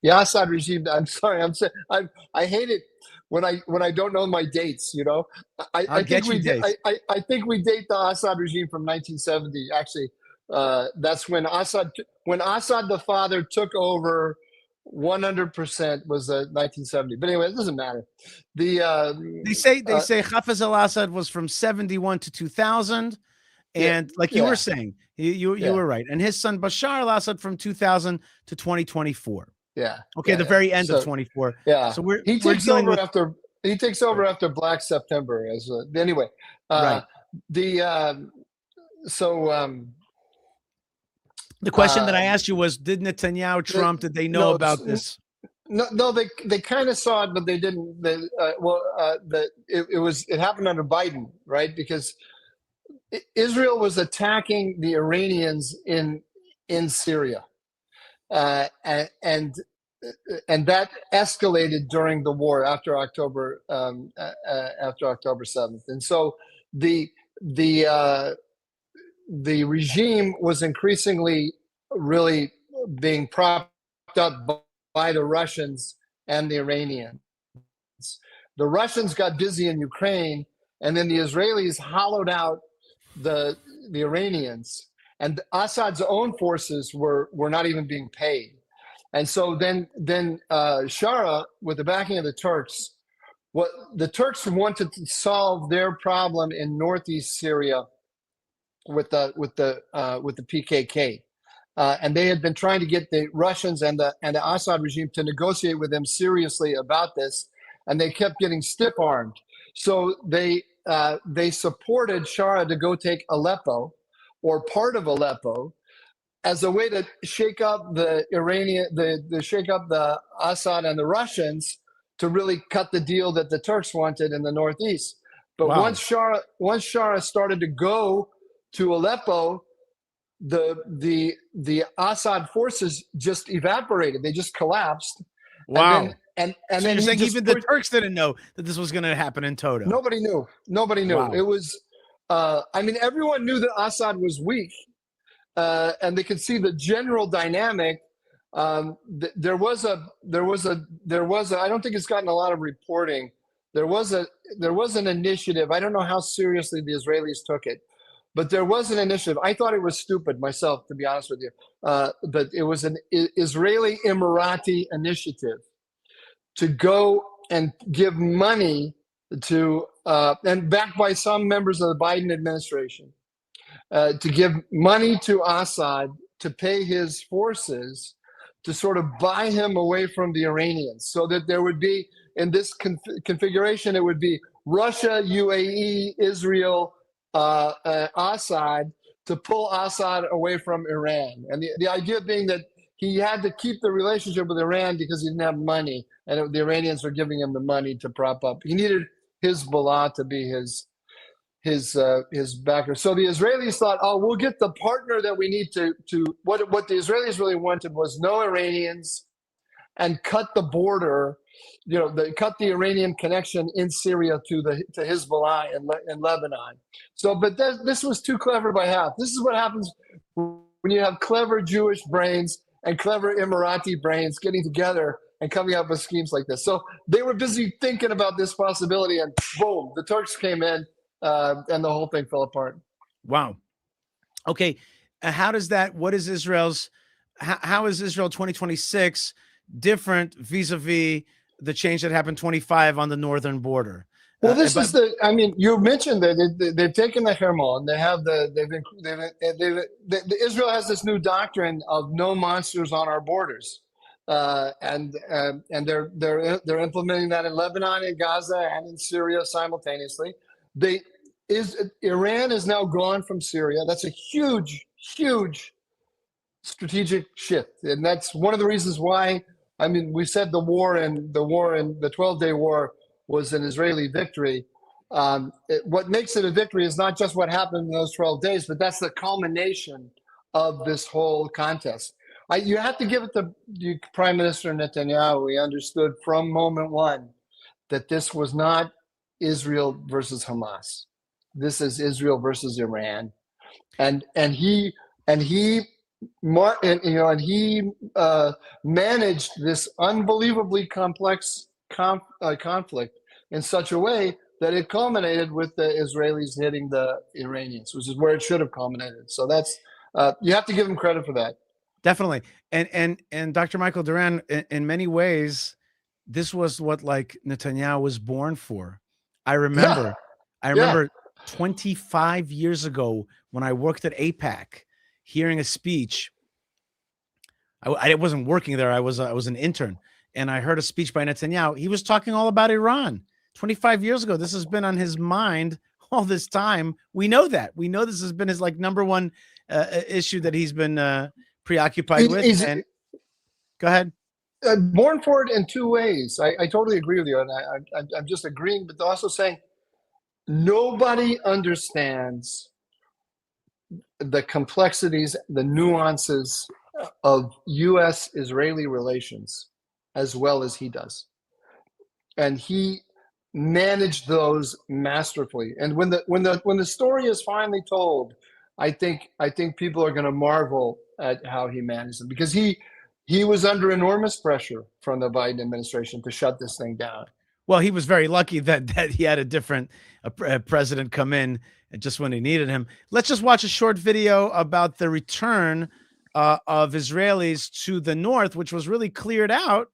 The Assad regime. I'm sorry. I hate it when I don't know my dates. You know, I'll get you dates. I think we date the Assad regime from 1970. Actually, that's when Assad the father took over. 100% was 1970. But anyway, it doesn't matter. They say Hafez al-Assad was from 71 to 2000. And like you were saying, you were right. And his son Bashar al-Assad from 2000 to 2024. Yeah. Okay, the very end of 24. Yeah. So he takes over after Black September. Anyway. Right. The question that I asked you was, did Netanyahu, Trump, did they know about this? No, they kind of saw it, but they didn't. It happened under Biden, right? Because Israel was attacking the Iranians in Syria, and that escalated during the war after October 7th, and so the regime was increasingly really being propped up by the Russians and the Iranians. The Russians got busy in Ukraine, and then the Israelis hollowed out the Iranians, and Assad's own forces were not even being paid. And so then Shara, with the backing of the Turks, what the Turks wanted to solve their problem in northeast Syria with the PKK, and they had been trying to get the Russians and the Assad regime to negotiate with them seriously about this, and they kept getting stiff-armed. So they supported Shara to go take Aleppo, or part of Aleppo, as a way to shake up the Assad and the Russians to really cut the deal that the Turks wanted in the northeast. But once Shara started to go to Aleppo, the Assad forces just evaporated. They just collapsed. Wow. And so then you're saying even the Turks didn't know that this was going to happen in Toto? Nobody knew. Wow. It was, everyone knew that Assad was weak, and they could see the general dynamic. There was I don't think it's gotten a lot of reporting. There was an initiative. I don't know how seriously the Israelis took it, but there was an initiative. I thought it was stupid myself, to be honest with you. But it was an Israeli Emirati initiative to go and give money to, and backed by some members of the Biden administration, to give money to Assad to pay his forces to sort of buy him away from the Iranians, so that there would be, in this configuration, it would be Russia, UAE, Israel, Assad, to pull Assad away from Iran. And the idea being that he had to keep the relationship with Iran because he didn't have money, and the Iranians were giving him the money to prop up. He needed Hezbollah to be his backer. So the Israelis thought, oh, we'll get the partner that we need to what the Israelis really wanted was no Iranians, and cut the border, cut the Iranian connection in Syria to Hezbollah in Lebanon. So, but this was too clever by half. This is what happens when you have clever Jewish brains and clever Emirati brains getting together and coming up with schemes like this. So they were busy thinking about this possibility, and boom, the Turks came in, and the whole thing fell apart. Wow. Okay. How is Israel 2026 different vis-a-vis the change that happened 25 on the northern border? Well, you mentioned that they've taken the Hermon. Israel has this new doctrine of no monsters on our borders, and they're implementing that in Lebanon, in Gaza, and in Syria simultaneously. Iran is now gone from Syria. That's a huge, huge strategic shift, and that's one of the reasons why. We said the 12-day war was an Israeli victory. What makes it a victory is not just what happened in those 12 days, but that's the culmination of this whole contest. You have to give it to Prime Minister Netanyahu. He understood from moment one that this was not Israel versus Hamas. This is Israel versus Iran, and he managed this unbelievably complex conflict in such a way that it culminated with the Israelis hitting the Iranians, which is where it should have culminated. So that's you have to give him credit for that. Definitely. And Dr. Michael Doran, in many ways, this was what like Netanyahu was born for. I remember 25 years ago when I worked at AIPAC, hearing a speech. I wasn't working there. I was an intern, and I heard a speech by Netanyahu. He was talking all about Iran 25 years ago. This has been on his mind all this time. We know that. We know this has been his like number one issue that he's been preoccupied with. And go ahead. Born for it in two ways. I totally agree with you, and I'm just agreeing, but also saying nobody understands the complexities, the nuances of U.S.-Israeli relations as well as he does, and he managed those masterfully. And when the story is finally told, I think people are going to marvel at how he managed it, because he was under enormous pressure from the Biden administration to shut this thing down. Well, he was very lucky that he had a different president come in just when he needed him. Let's just watch a short video about the return of Israelis to the north, which was really cleared out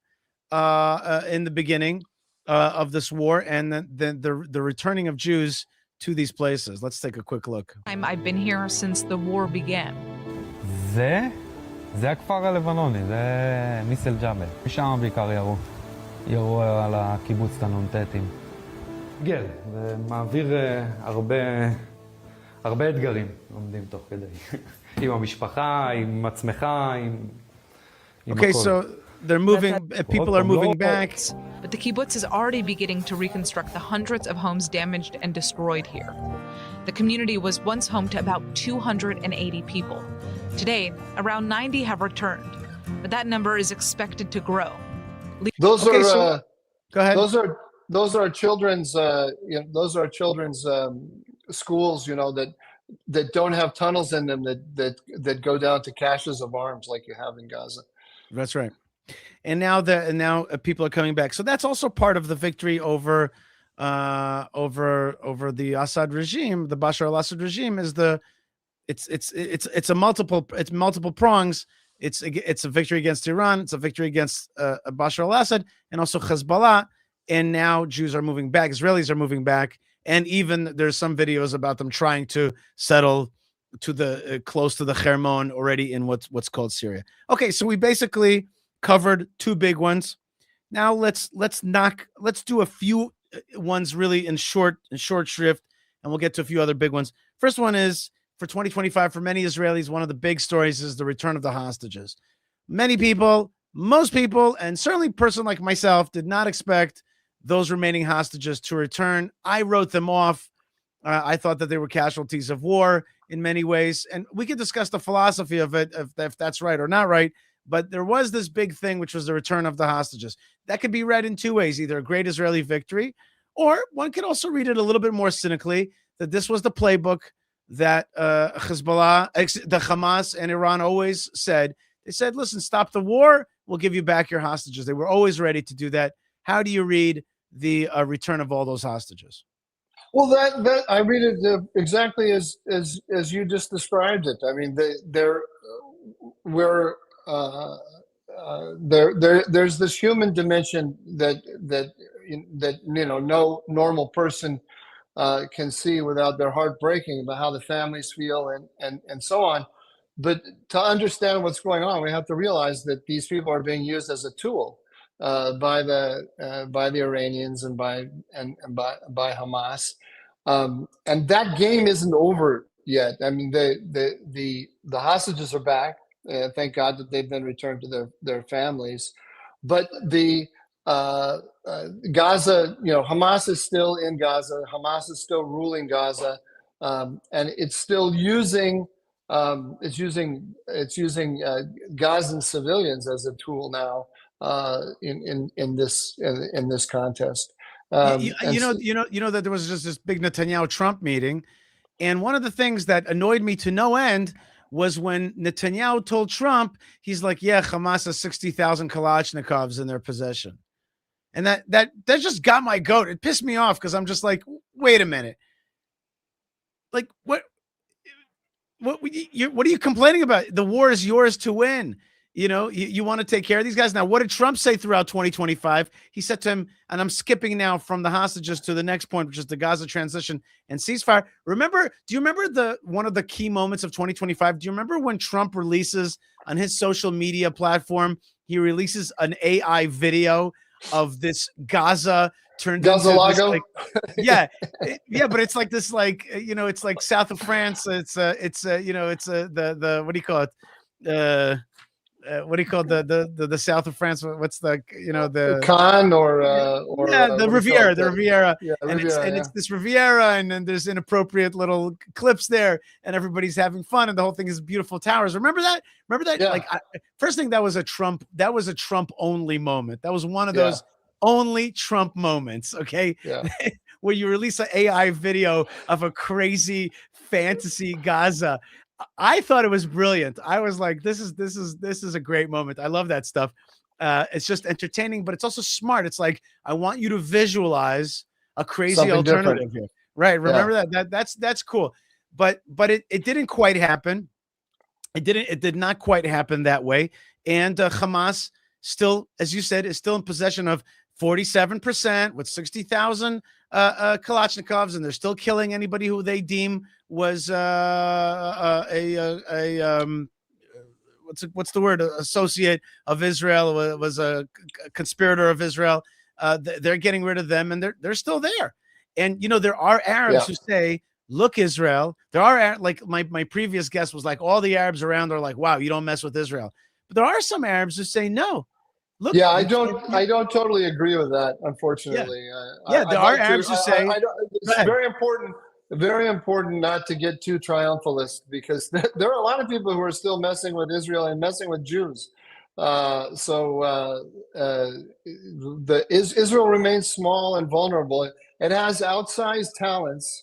in the beginning of this war, and the returning of Jews to these places. Let's take a quick look. I've been here since the war began. זה הכפר הלבנוני, זה מיסל ג'בל. משם בעיקר ירו על הקיבוץ את הנ"טים. גל, זה מעביר הרבה אתגרים לומדים תוך כדי. עם המשפחה, עם עצמך, עם Okay, so they're moving, people are moving back. But the kibbutz is already beginning to reconstruct the hundreds of homes damaged and destroyed here. The community was once home to about 280 people. Today, around 90 have returned, but that number is expected to grow. Those go ahead. Those are children's schools, that don't have tunnels in them that go down to caches of arms like you have in Gaza. That's right. And now people are coming back. So that's also part of the victory over the Assad regime, the Bashar al-Assad regime. It's multiple prongs. It's a victory against Iran. It's a victory against Bashar al-Assad and also Hezbollah. And now Jews are moving back. Israelis are moving back. And even there's some videos about them trying to settle to the close to the Hermon already in what's called Syria. Okay, so we basically covered two big ones. Now let's do a few ones really in short shrift, and we'll get to a few other big ones. First one is for 2025, for many Israelis, one of the big stories is the return of the hostages. Many people, most people, and certainly a person like myself did not expect those remaining hostages to return. I wrote them off. I thought that they were casualties of war in many ways, and we could discuss the philosophy of it, if that's right or not right. But there was this big thing, which was the return of the hostages. That could be read in two ways, either a great Israeli victory, or one could also read it a little bit more cynically, that this was the playbook that Hezbollah, the Hamas and Iran always said. They said, listen, stop the war, we'll give you back your hostages. They were always ready to do that. How do you read the return of all those hostages? Well, that I read it exactly as you just described it. I mean, there's this human dimension that no normal person can see without their heart breaking, about how the families feel and so on. But to understand what's going on, we have to realize that these people are being used as a tool by the Iranians and by Hamas, and that game isn't over yet. I mean, the hostages are back. Thank God that they've been returned to their families, but the Gaza, Hamas is still in Gaza. Hamas is still ruling Gaza, and it's still using Gazan civilians as a tool now in this contest. You know that there was just this big Netanyahu Trump meeting, and one of the things that annoyed me to no end was when Netanyahu told Trump, he's like, "Yeah, Hamas has 60,000 Kalashnikovs in their possession," and that just got my goat. It pissed me off because I'm just like, wait a minute, like what are you complaining about? The war is yours to win. You want to take care of these guys. Now, what did Trump say throughout 2025? He said to him, and I'm skipping now from the hostages to the next point, which is the Gaza transition and ceasefire. Do you remember one of the key moments of 2025? Do you remember when Trump releases on his social media platform, he releases an AI video of this Gaza turned Gaza into Lago? this, but it's like this, it's like south of France. It's the what do you call it? What do you call the south of France? What's the Cannes or the Riviera, Yeah, and Riviera, it's this Riviera, and then there's inappropriate little clips there, and everybody's having fun, and the whole thing is beautiful towers. Remember that? Yeah. First thing, that was a Trump only moment. That was one of those only Trump moments. Okay, where you release an AI video of a crazy fantasy Gaza. I thought it was brilliant. I was like, this is a great moment. I love that stuff. It's just entertaining, but it's also smart. It's like, I want you to visualize a crazy Something alternative different. here. Right. Remember that's cool. But it didn't quite happen. It did not quite happen that way. And Hamas still, as you said, is still in possession of 47% with 60,000 Kalashnikovs, and they're still killing anybody who they deem was what's the word? Associate of Israel, was a conspirator of Israel. They're getting rid of them, and they're still there. And there are Arabs who say, "Look, Israel." There are, like my previous guest was like, all the Arabs around are like, "Wow, you don't mess with Israel." But there are some Arabs who say, "No." Look, I don't totally agree with that, unfortunately. There are Arabs who say it's very important not to get too triumphalist, because there are a lot of people who are still messing with Israel and messing with Jews. Israel remains small and vulnerable. It has outsized talents.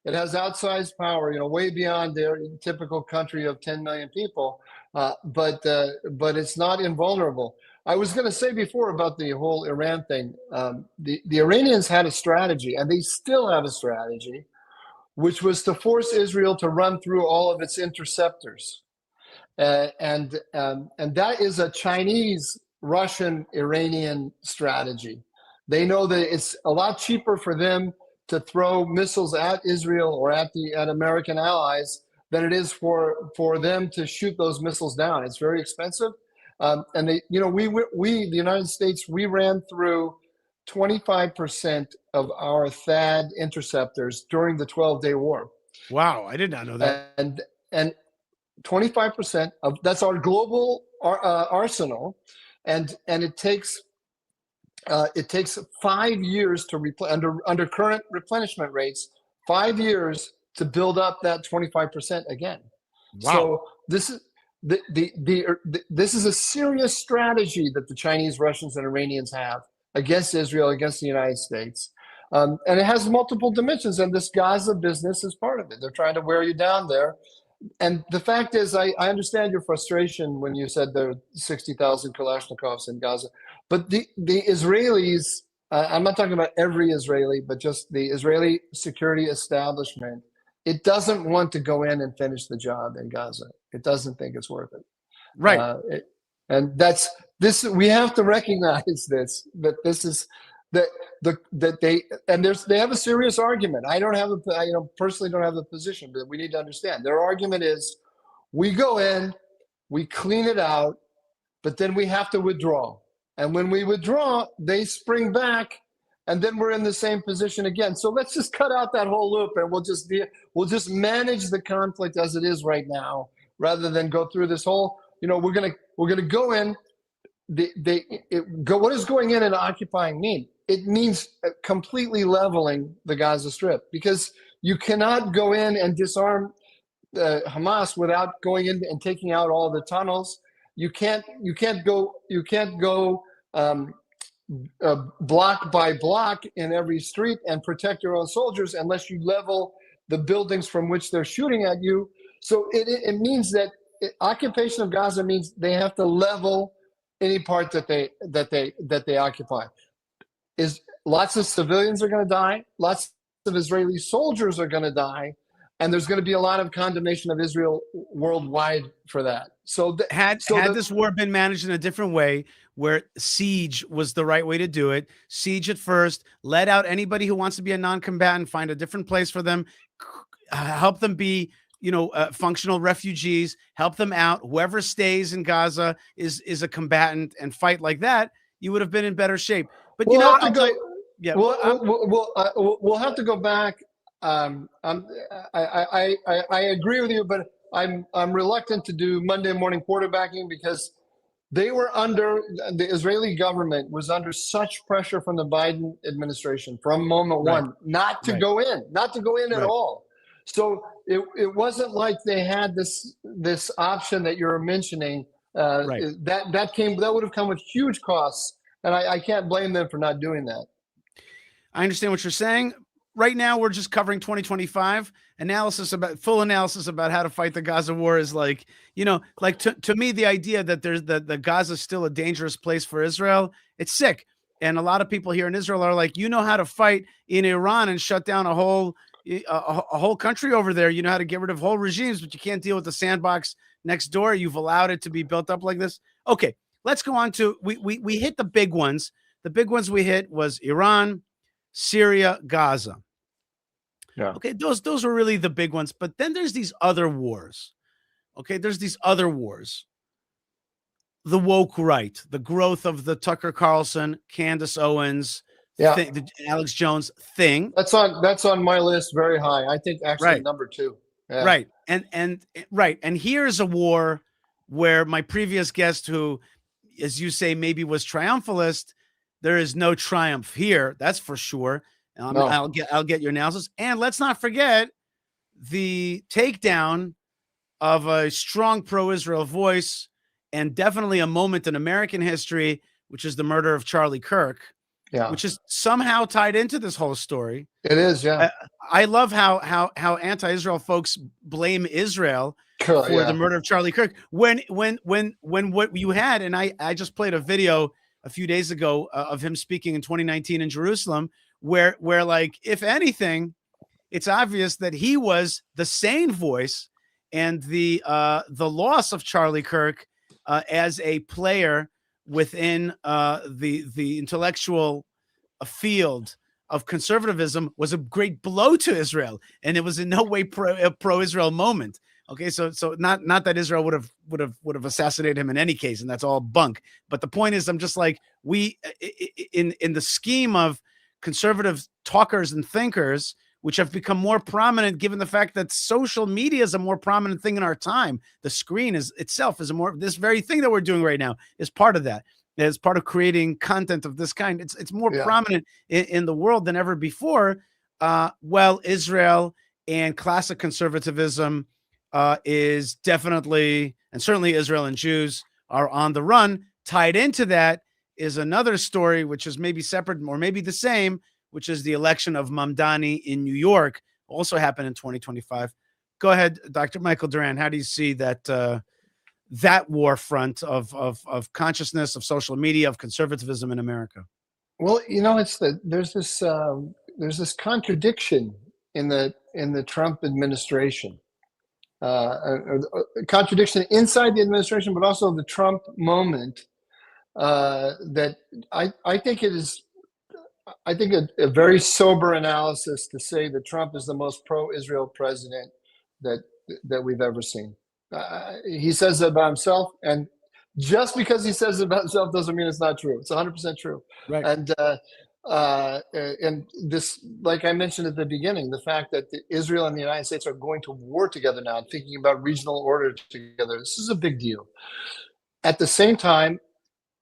It has outsized power, way beyond their typical country of 10 million people. But it's not invulnerable. I was going to say before about the whole Iran thing. The Iranians had a strategy, and they still have a strategy, which was to force Israel to run through all of its interceptors. And that is a Chinese, Russian, Iranian strategy. They know that it's a lot cheaper for them to throw missiles at Israel or at American allies than it is for them to shoot those missiles down. It's very expensive. And we, the United States, we ran through 25% of our THAAD interceptors during the 12-day war. Wow, I did not know that. And 25% of that's our global arsenal, and it takes 5 years to under current replenishment rates, 5 years to build up that 25% again. Wow. So this is this is a serious strategy that the Chinese, Russians, and Iranians have against Israel, against the United States. And it has multiple dimensions, and this Gaza business is part of it. They're trying to wear you down there. And the fact is, I understand your frustration when you said there are 60,000 Kalashnikovs in Gaza. But the Israelis, I'm not talking about every Israeli, but just the Israeli security establishment, it doesn't want to go in and finish the job in Gaza. It doesn't think it's worth it. Right. And that's this. We have to recognize this. That this is that they have a serious argument. I personally don't have a position, but we need to understand their argument is: we go in, we clean it out, but then we have to withdraw. And when we withdraw, they spring back, and then we're in the same position again. So let's just cut out that whole loop, and we'll just manage the conflict as it is right now, rather than go through this whole. We're gonna go in. What does going in and occupying mean? It means completely leveling the Gaza Strip, because you cannot go in and disarm Hamas without going in and taking out all the tunnels. You can't go block by block in every street and protect your own soldiers unless you level the buildings from which they're shooting at you. So it means that occupation of Gaza means they have to level any part that they occupy. Is lots of civilians are going to die, lots of Israeli soldiers are going to die, and there's going to be a lot of condemnation of Israel worldwide for that. So had this war been managed in a different way, where siege was the right way to do it, siege at first, let out anybody who wants to be a non-combatant, find a different place for them, help them be, functional refugees, help them out. Whoever stays in Gaza is a combatant, and fight like that, you would have been in better shape. But we'll have to go back. I agree with you, but I'm reluctant to do Monday morning quarterbacking because the Israeli government was under such pressure from the Biden administration from moment one not to go in at all. So it wasn't like they had this option that you're mentioning. That would have come with huge costs, and I can't blame them for not doing that. I understand what you're saying. Right now, we're just covering 2025 full analysis about how to fight the Gaza war is to me, the idea that the Gaza is still a dangerous place for Israel, it's sick. And a lot of people here in Israel are like, how to fight in Iran and shut down a whole country over there. You know how to get rid of whole regimes, but you can't deal with the sandbox next door. You've allowed it to be built up like this. Okay, let's go on to, we hit the big ones. The big ones we hit was Iran, Syria, Gaza. Yeah. Okay, those were really the big ones. But then there's these other wars. Okay, there's these other wars. The woke right, the growth of the Tucker Carlson, Candace Owens, the Alex Jones thing. That's on my list very high. I think actually number 2. Yeah. Right. And here's a war where my previous guest, who, as you say, maybe was triumphalist, there is no triumph here. That's for sure. No. I'll get your analysis. And let's not forget the takedown of a strong pro-Israel voice, and definitely a moment in American history, which is the murder of Charlie Kirk, which is somehow tied into this whole story. It is, yeah. I love how anti-Israel folks blame Israel for the murder of Charlie Kirk. When what you had, and I just played a video a few days ago of him speaking in 2019 in Jerusalem, where like, if anything, it's obvious that he was the sane voice, and the loss of Charlie Kirk as a player within the intellectual field of conservatism was a great blow to Israel, and it was in no way a pro-Israel moment. Okay, so not that Israel would have assassinated him in any case, and that's all bunk. But the point is, I'm just like, we in the scheme of conservative talkers and thinkers, which have become more prominent given the fact that social media is a more prominent thing in our time. The screen itself is this very thing that we're doing right now is part of that. As part of creating content of this kind, it's more prominent in the world than ever before. Israel and classic conservatism is definitely, and certainly Israel and Jews are on the run. Tied into that is another story, which is maybe separate or maybe the same, which is the election of Mamdani in New York, also happened in 2025. Go ahead, Dr. Michael Doran. How do you see that that war front of consciousness, of social media, of conservatism in America? Well, there's this contradiction in the Trump administration, a contradiction inside the administration, but also the Trump moment. That I think it is. I think a very sober analysis to say that Trump is the most pro-Israel president that we've ever seen. He says it about himself, and just because he says it about himself doesn't mean it's not true. It's 100% true. Right. And this, like I mentioned at the beginning, the fact that Israel and the United States are going to war together now, thinking about regional order together, this is a big deal. At the same time,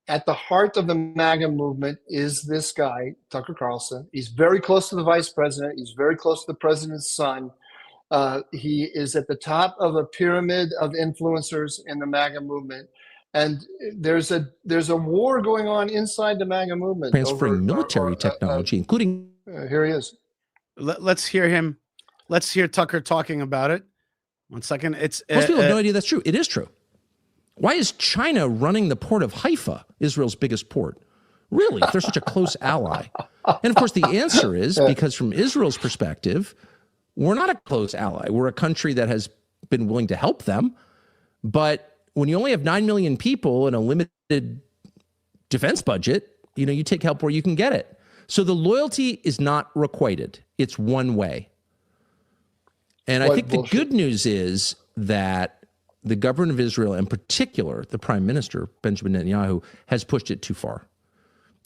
at the heart of the MAGA movement is this guy, Tucker Carlson. He's very close to the vice president. He's very close to the president's son. He is at the top of a pyramid of influencers in the MAGA movement. And there's a war going on inside the MAGA movement. Transferring military technology, including. Here he is. Let's hear him. Let's hear Tucker talking about it. 1 second. It's Most people have no idea that's true. It is true. Why is China running the port of Haifa, Israel's biggest port? Really, if they're such a close ally? And of course, the answer is because from Israel's perspective, we're not a close ally. We're a country that has been willing to help them. But when you only have 9 million people and a limited defense budget, you take help where you can get it. So the loyalty is not requited. It's one way. And I think the good news is that the government of Israel, in particular, the prime minister, Benjamin Netanyahu, has pushed it too far.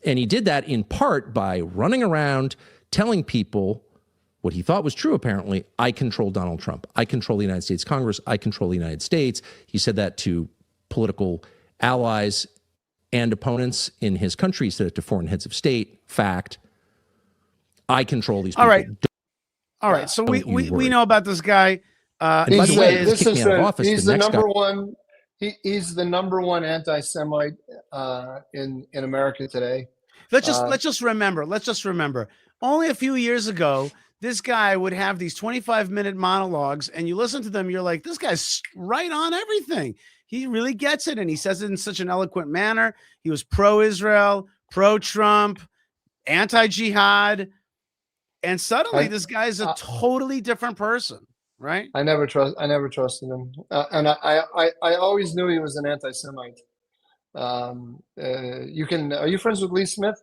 And he did that in part by running around telling people what he thought was true, apparently. I control Donald Trump. I control the United States Congress. I control the United States. He said that to political allies and opponents in his country. He said it to foreign heads of state. Fact. I control these people. All right. So we know about this guy. He's the number one. He's the number one anti-Semite in America today. Let's just remember. Only a few years ago, this guy would have these 25-minute monologues, and you listen to them, you're like, this guy's right on everything. He really gets it, and he says it in such an eloquent manner. He was pro-Israel, pro-Trump, anti-jihad, and suddenly this guy is a totally different person, right? I never trusted him, and I always knew he was an anti-Semite. Are you friends with Lee Smith?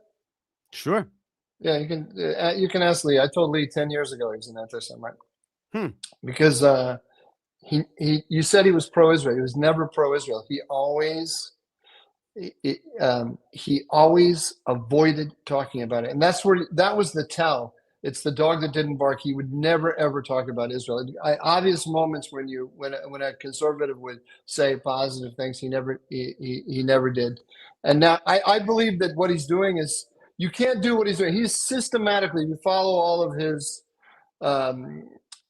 Sure. Yeah, you can ask Lee. I told Lee 10 years ago he was an anti-Semite. Because you said he was pro-Israel. He was never pro-Israel. He always avoided talking about it, and that was the tell. It's the dog that didn't bark. He would never ever talk about Israel. Obvious moments when a conservative would say positive things, he never did. And now I believe that what he's doing is. You can't do what he's doing. He's systematically, you follow all of his, by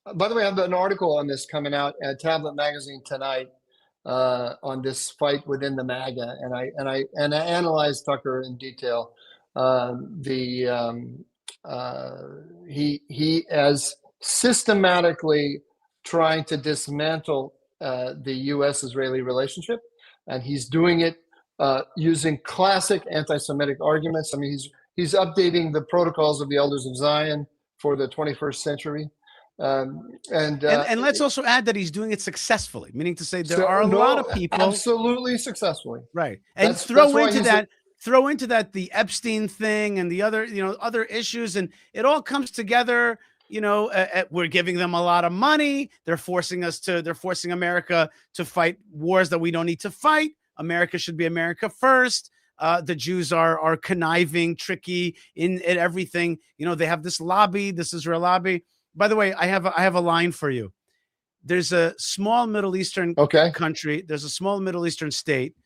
the way, I have an article on this coming out at Tablet Magazine tonight on this fight within the MAGA. And I analyzed Tucker in detail. He is systematically trying to dismantle the U.S.-Israeli relationship, and he's doing it using classic anti-Semitic arguments. I mean, he's updating the protocols of the Elders of Zion for the 21st century. And let's also add that he's doing it successfely, meaning to say there are a lot of people absolutely successfully, right? And throw into that the Epstein thing and the other issues, and it all comes together. We're giving them a lot of money. They're forcing America to fight wars that we don't need to fight. America should be America first. The Jews are conniving, tricky in everything. They have this lobby, this Israel lobby. By the way, I have a line for you. There's a small Middle Eastern country. There's a small Middle Eastern state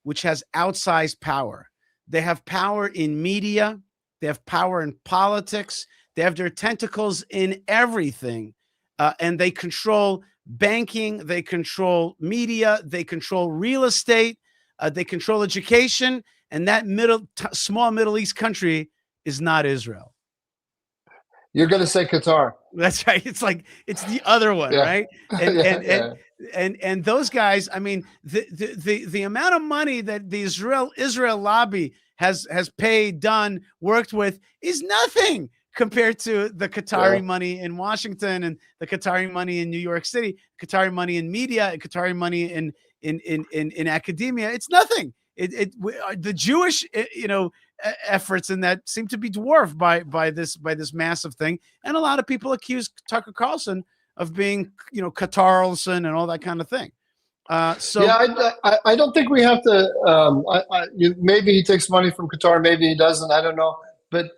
which has outsized power. They have power in media. They have power in politics. They have their tentacles in everything, and they control banking, they control media, they control real estate, they control education, and that small Middle East country is not Israel. You're going to say Qatar. That's right. It's the other one, right? And those guys. I mean, the amount of money that the Israel lobby has paid, done, worked with is nothing compared to the Qatari money in Washington and the Qatari money in New York City, Qatari money in media, Qatari money in academia. It's nothing. The Jewish efforts in that seem to be dwarfed by this massive thing. And a lot of people accuse Tucker Carlson of being Qatarlson and all that kind of thing. I don't think we have to. Maybe he takes money from Qatar, maybe he doesn't. I don't know, but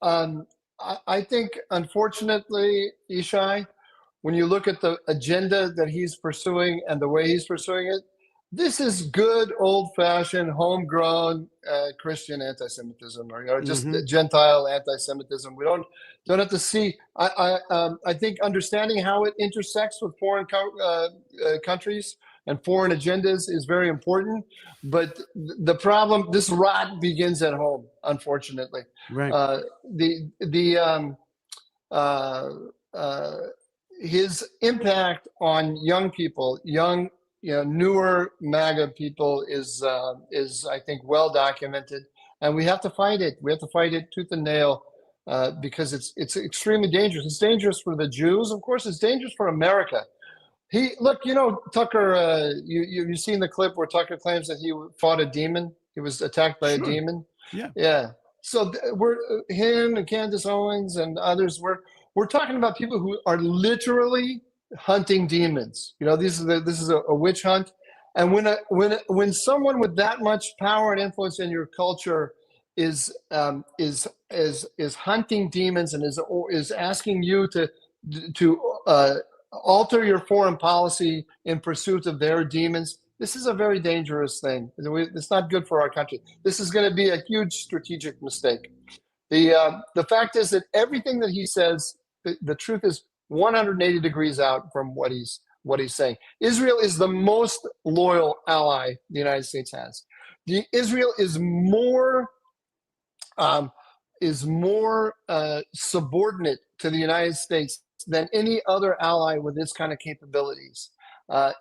I think, unfortunately, Yishai, when you look at the agenda that he's pursuing and the way he's pursuing it, this is good old-fashioned, homegrown Christian anti-Semitism, or just Gentile anti-Semitism. We don't have to see. I think understanding how it intersects with foreign countries and foreign agendas is very important. But the problem, this rot begins at home, unfortunately. Right. His impact on young people, newer MAGA people is I think well documented, and we have to fight it. We have to fight it tooth and nail because it's extremely dangerous. It's dangerous for the Jews, of course. It's dangerous for America. Tucker. You've seen the clip where Tucker claims that he fought a demon. He was attacked by a demon. Yeah. So we're him and Candace Owens and others. We're talking about people who are literally hunting demons. This is a witch hunt, and when someone with that much power and influence in your culture is hunting demons and is asking you to alter your foreign policy in pursuit of their demons, this is a very dangerous thing. It's not good for our country. This is going to be a huge strategic mistake. The fact is that everything that he says, the truth is 180 degrees out from what he's saying. Israel is the most loyal ally the United States has. Israel is more subordinate to the United States than any other ally with this kind of capabilities.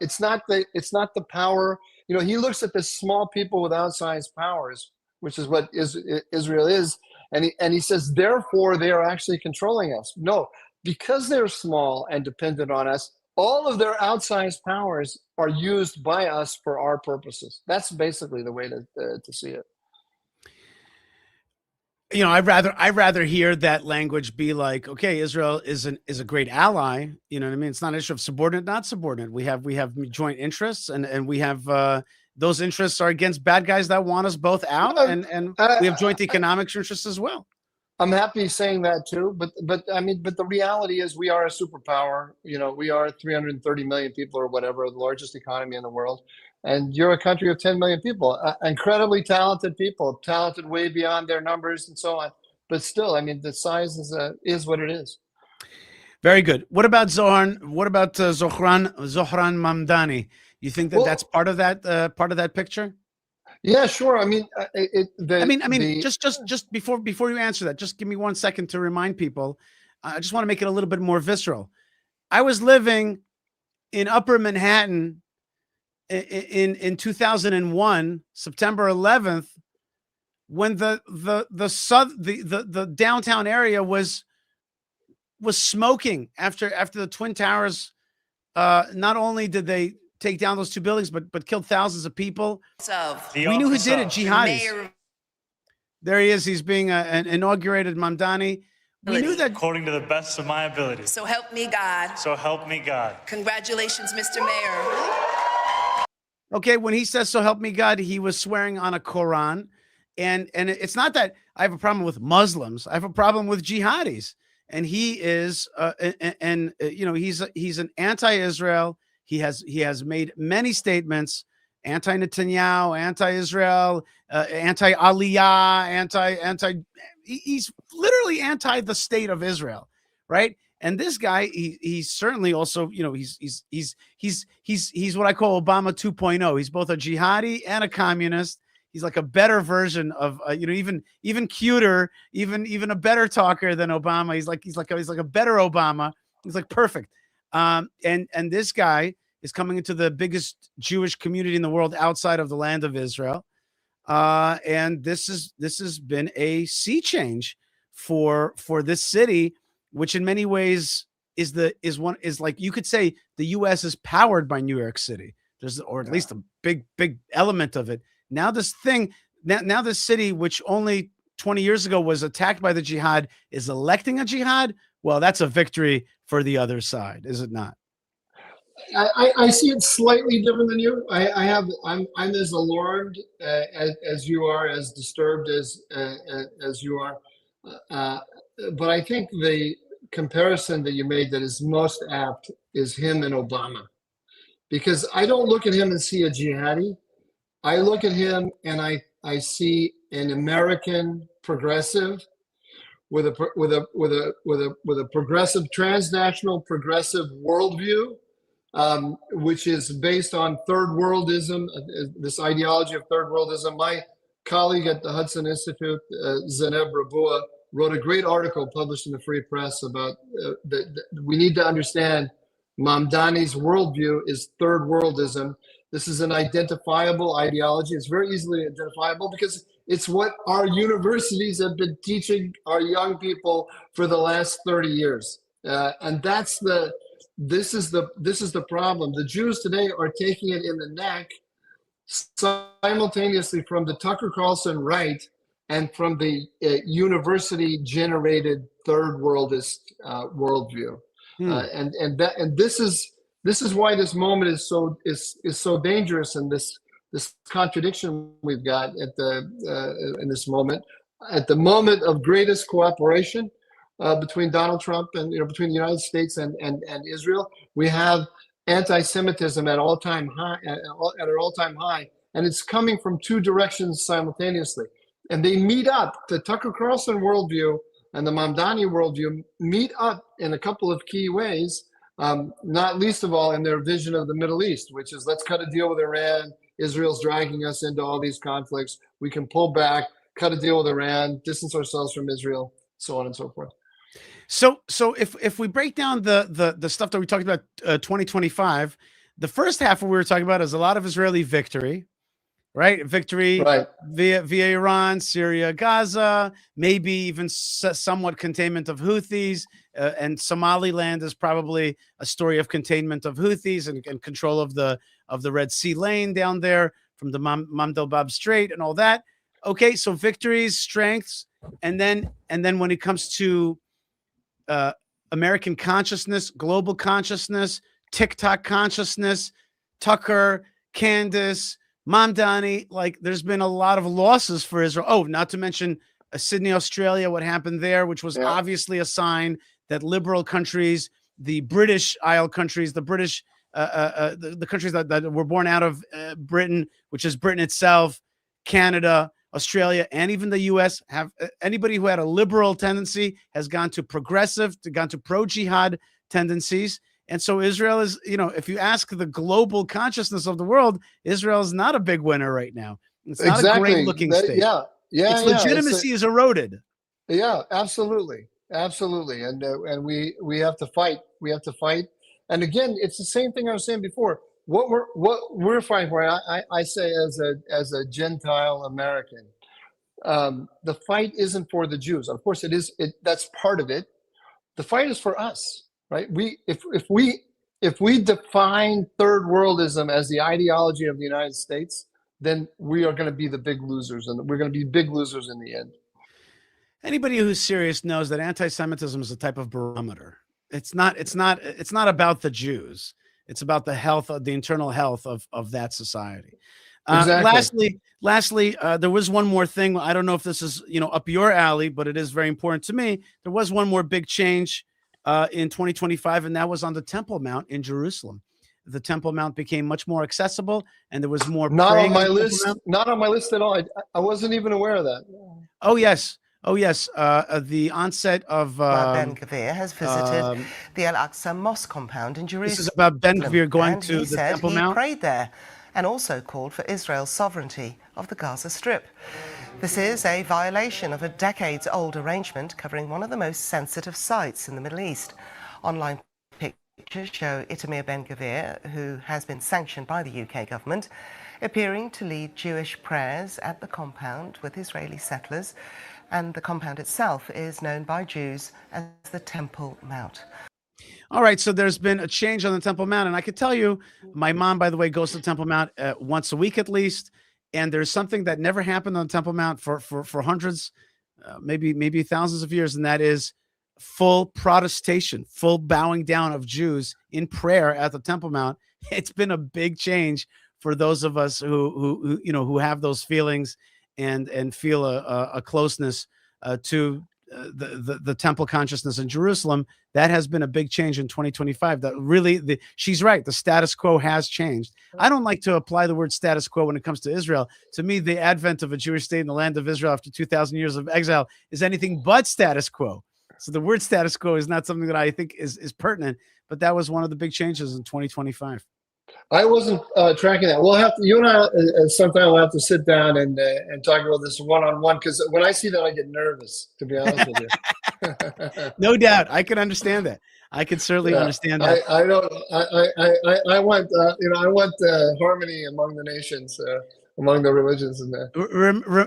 It's not the power. He looks at the small people with outsized powers, which is what Israel is, and he says, therefore, they are actually controlling us. No, because they're small and dependent on us, all of their outsized powers are used by us for our purposes. That's basically the way to see it. I'd rather hear that language be like, okay, Israel is a great ally. You know what I mean? It's not an issue of subordinate, not subordinate. We have joint interests, and we have those interests are against bad guys that want us both out, and we have joint economic interests as well. I'm happy saying that too, but the reality is we are a superpower. We are 330 million people or whatever, the largest economy in the world. And you're a country of 10 million people, incredibly talented people, talented way beyond their numbers and so on. But still, the size is what it is. Very good. What about Zohran? What about Zohran Mamdani? You think that's part of that picture? Yeah, sure. Just before you answer that, just give me 1 second to remind people. I just want to make it a little bit more visceral. I was living in Upper Manhattan in 2001, September 11th, when the downtown area was smoking after the Twin Towers. Not only did they take down those two buildings, but killed thousands of people. We knew who did it, jihadis. There he is. He's being inaugurated, Mamdani. We knew that. According to the best of my ability. So help me God. So help me God. Congratulations, Mr. Mayor. Okay, when he says, so help me God, he was swearing on a Quran. And it's not that I have a problem with Muslims. I have a problem with jihadis. And he is, he's an anti-Israel. He has made many statements, anti-Netanyahu, anti-Israel, anti-Aliyah, he's literally anti the state of Israel, right? And this guy, he's certainly also, he's what I call Obama 2.0. He's both a jihadi and a communist. He's like a better version of, even cuter, even a better talker than Obama. He's like a better Obama. He's like perfect. And this guy is coming into the biggest Jewish community in the world outside of the land of Israel. And this has been a sea change for this city, which in many ways is like, you could say the US is powered by New York City. Or at least a big element of it. Now this city, which only 20 years ago was attacked by the jihad, is electing a jihad. Well, that's a victory for the other side, is it not? I see it slightly different than you. I'm as alarmed as you are, as disturbed as you are. But I think the comparison that you made that is most apt is him and Obama, because I don't look at him and see a jihadi. I look at him and I see an American progressive with a progressive, transnational progressive worldview which is based on third worldism, this ideology of third worldism. My colleague at the Hudson Institute, Ze'ev Maghen, wrote a great article published in the Free Press about we need to understand Mamdani's worldview is third worldism. This is an identifiable ideology. It's very easily identifiable because it's what our universities have been teaching our young people for the last 30 years. And this is the problem. The Jews today are taking it in the neck simultaneously from the Tucker Carlson right and from the university generated third worldist worldview. And this is why this moment is so dangerous, and this contradiction we've got at in this moment, at the moment of greatest cooperation between Donald Trump and between the United States and Israel, we have anti-Semitism at an all-time high, and it's coming from two directions simultaneously, and they meet up. The Tucker Carlson worldview and the Mamdani worldview meet up in a couple of key ways, not least of all in their vision of the Middle East, which is let's cut a deal with Iran. Israel's dragging us into all these conflicts. We can pull back, cut a deal with Iran, distance ourselves from Israel, so on and so forth. So if we break down the stuff that we talked about 2025, the first half what we were talking about is a lot of Israeli victory. Right, victory via Iran, Syria, Gaza, maybe even somewhat containment of Houthis, and Somaliland is probably a story of containment of Houthis and control of the Red Sea lane down there from the Mandel-Bab Strait and all that. Okay, so victories, strengths, and then when it comes to American consciousness, global consciousness, TikTok consciousness, Tucker, Candace, Mamdani, like there's been a lot of losses for Israel. Oh, not to mention Sydney, Australia, what happened there, which was obviously a sign that liberal countries, the British Isle countries, the British, the countries that were born out of Britain, which is Britain itself, Canada, Australia, and even the U.S. have anybody who had a liberal tendency has gone to progressive, gone to pro-jihad tendencies. And so Israel is, if you ask the global consciousness of the world, Israel is not a big winner right now. It's not a great looking state. Its legitimacy is eroded. Yeah, absolutely. And we have to fight. We have to fight. And again, it's the same thing I was saying before. What we're fighting for, I say as a Gentile American, the fight isn't for the Jews. Of course, it is. That's part of it. The fight is for us. Right? If we define third worldism as the ideology of the United States, then we are going to be the big losers, and we're going to be big losers in the end. Anybody who's serious knows that anti-Semitism is a type of barometer. It's not about the Jews. It's about the health of the internal health of that society. Exactly. Lastly, there was one more thing. I don't know if this is up your alley, but it is very important to me. There was one more big change in 2025, and that was on the Temple Mount in Jerusalem. The Temple Mount became much more accessible, and there was more. Not on my list. Not on my list at all. I wasn't even aware of that. Oh yes. The onset of Ben-Gvir has visited the Al-Aqsa Mosque compound in Jerusalem. This is about Ben-Gvir going to the Temple Mount. He prayed there and also called for Israel's sovereignty of the Gaza Strip. This is a violation of a decades-old arrangement covering one of the most sensitive sites in the Middle East. Online pictures show Itamar Ben-Gvir, who has been sanctioned by the UK government, appearing to lead Jewish prayers at the compound with Israeli settlers, and the compound itself is known by Jews as the Temple Mount. All right, so there's been a change on the Temple Mount, and I can tell you, my mom, by the way, goes to the Temple Mount once a week at least. And there's something that never happened on the Temple Mount for hundreds, maybe thousands of years, and that is full protestation, full bowing down of Jews in prayer at the Temple Mount. It's been a big change for those of us who have those feelings and feel a closeness to the temple consciousness in Jerusalem. That has been a big change in 2025. That really, she's right. The status quo has changed. I don't like to apply the word status quo when it comes to Israel. To me, the advent of a Jewish state in the land of Israel after 2,000 years of exile is anything but status quo. So the word status quo is not something that I think is pertinent. but that was one of the big changes in 2025. I wasn't tracking that. We'll have to, you and I, sometime we'll have to sit down and talk about this one-on-one, because when I see that, I get nervous, to be honest with you. No doubt. I can understand that. I can certainly understand that. I want, I want harmony among the nations, among the religions. And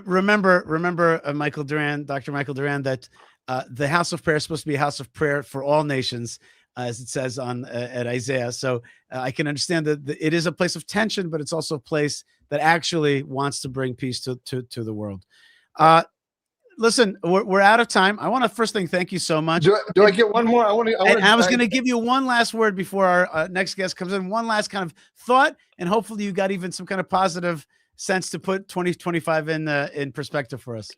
remember, Michael Doran, Dr. Michael Doran, that the house of prayer is supposed to be a house of prayer for all nations, as it says on at Isaiah. So I can understand that it is a place of tension, but it's also a place that actually wants to bring peace to the world. Listen, we're out of time. I want to first thing, thank you so much. Do I get one more? I was going to give you one last word before our next guest comes in. One last kind of thought, and hopefully you got even some kind of positive sense to put 2025 in perspective for us.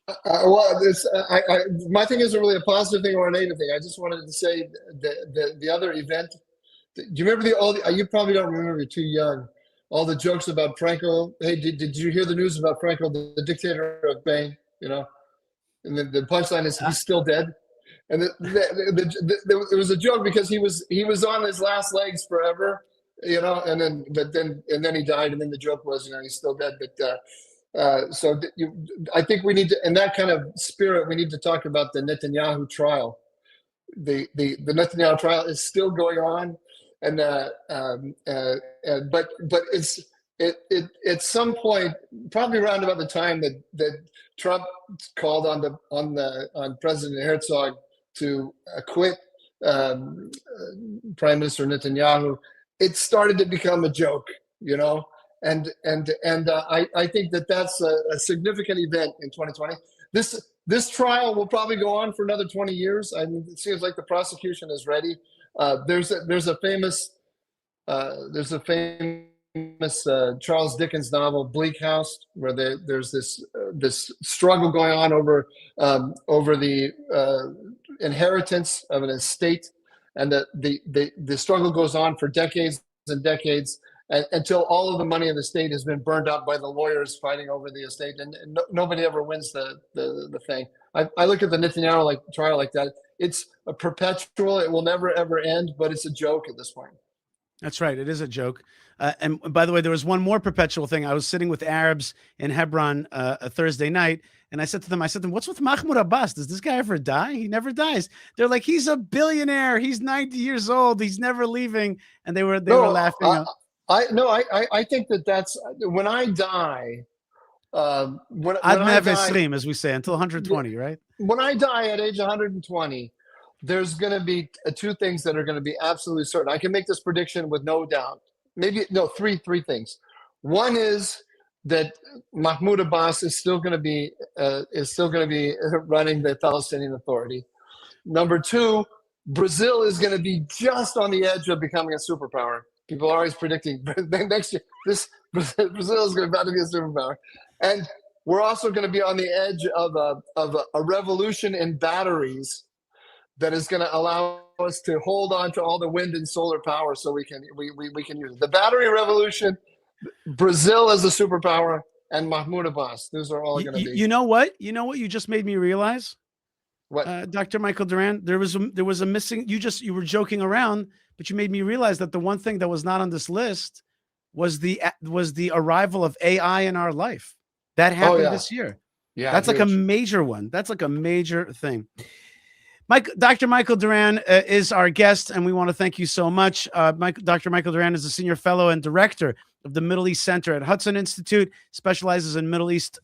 My thing isn't really a positive thing or a negative thing. I just wanted to say the other event. Do you remember you probably don't remember, you're too young. All the jokes about Franco. Hey, did you hear the news about Franco, the dictator of Spain? And the punchline is he's still dead. And there was a joke because he was on his last legs forever, and then he died, and then the joke was, he's still dead. But I think we need to, in that kind of spirit, we need to talk about the Netanyahu trial. The Netanyahu trial is still going on, and but it's at some point, probably around about the time that Trump called on President Herzog to acquit Prime Minister Netanyahu, it started to become a joke, and I think that's a significant event in 2020. This trial will probably go on for another 20 years. I mean, it seems like the prosecution is ready. There's a famous Charles Dickens novel, Bleak House, where there's this struggle going on over the inheritance of an estate, and the struggle goes on for decades and decades until all of the money of the state has been burned up by the lawyers fighting over the estate, and nobody ever wins the thing. I look at the Netanyahu trial like that. It's a perpetual. It will never ever end, but it's a joke at this point. That's right. It is a joke. And by the way, there was one more perpetual thing. I was sitting with Arabs in Hebron a Thursday night, and I said to them, what's with Mahmoud Abbas? Does this guy ever die? He never dies. They're like, he's a billionaire. He's 90 years old. He's never leaving. And they were laughing. I think that's when I die. When I die, as we say, until 120, right? When I die at age 120, there's going to be two things that are going to be absolutely certain. I can make this prediction with no doubt. Three things. One is that Mahmoud Abbas is still going to be running the Palestinian Authority. Number two, Brazil is going to be just on the edge of becoming a superpower. People are always predicting next year Brazil is about to be a superpower, and we're also going to be on the edge of a revolution in batteries that is going to allow us to hold on to all the wind and solar power, so we can use it. The battery revolution, Brazil as a superpower, and Mahmoud Abbas. Those are all going to be. You know what? You just made me realize. What, Dr. Michael Doran? There was a missing. You were joking around, but you made me realize that the one thing that was not on this list was the arrival of AI in our life. That happened this year. Yeah, that's huge. Like a major one. That's like a major thing. Dr. Michael Doran is our guest, and we want to thank you so much. Dr. Michael Doran is a senior fellow and director of the Middle East Center at Hudson Institute, specializes in Middle East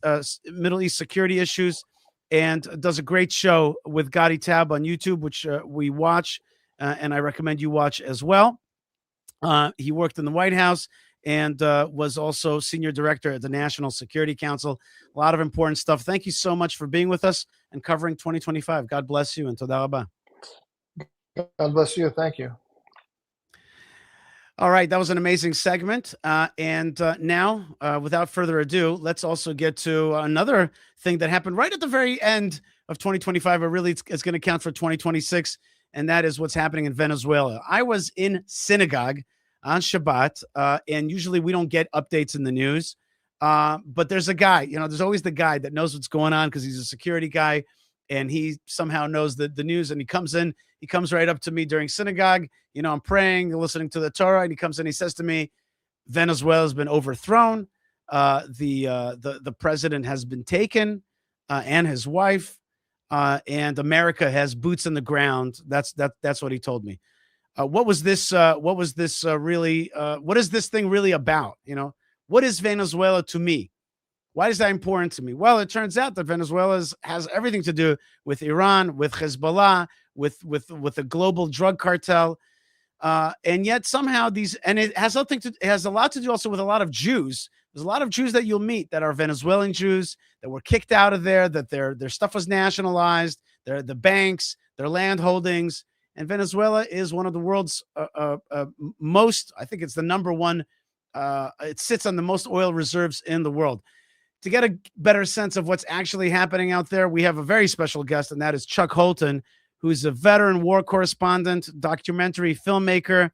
security issues, and does a great show with Gadi Tab on YouTube, which we watch, and I recommend you watch as well. He worked in the White House and was also senior director at the National Security Council. A lot of important stuff. Thank you so much for being with us and covering 2025. God bless you, and toda rabba. God bless you. Thank you. All right, that was an amazing segment. And now, without further ado, let's also get to another thing that happened right at the very end of 2025, but really it's going to count for 2026, and that is what's happening in Venezuela. I was in synagogue on Shabbat, and usually we don't get updates in the news, but there's a guy, there's always the guy that knows what's going on because he's a security guy, and he somehow knows the news, and he comes right up to me during synagogue. I'm praying, listening to the Torah, and he comes in, he says to me, Venezuela's been overthrown. The president has been taken, and his wife, and America has boots in the ground. That's what he told me. What was this really? What is this thing really about? What is Venezuela to me? Why is that important to me? Well, it turns out that Venezuela has everything to do with Iran, with Hezbollah, with the global drug cartel, and yet somehow it has a lot to do also with a lot of Jews. There's a lot of Jews that you'll meet that are Venezuelan Jews that were kicked out of there, that their stuff was nationalized, the banks, their land holdings. And Venezuela is one of the world's most, I think it's the number one, it sits on the most oil reserves in the world. To get a better sense of what's actually happening out there, we have a very special guest, and that is Chuck Holton, who's a veteran war correspondent, documentary filmmaker,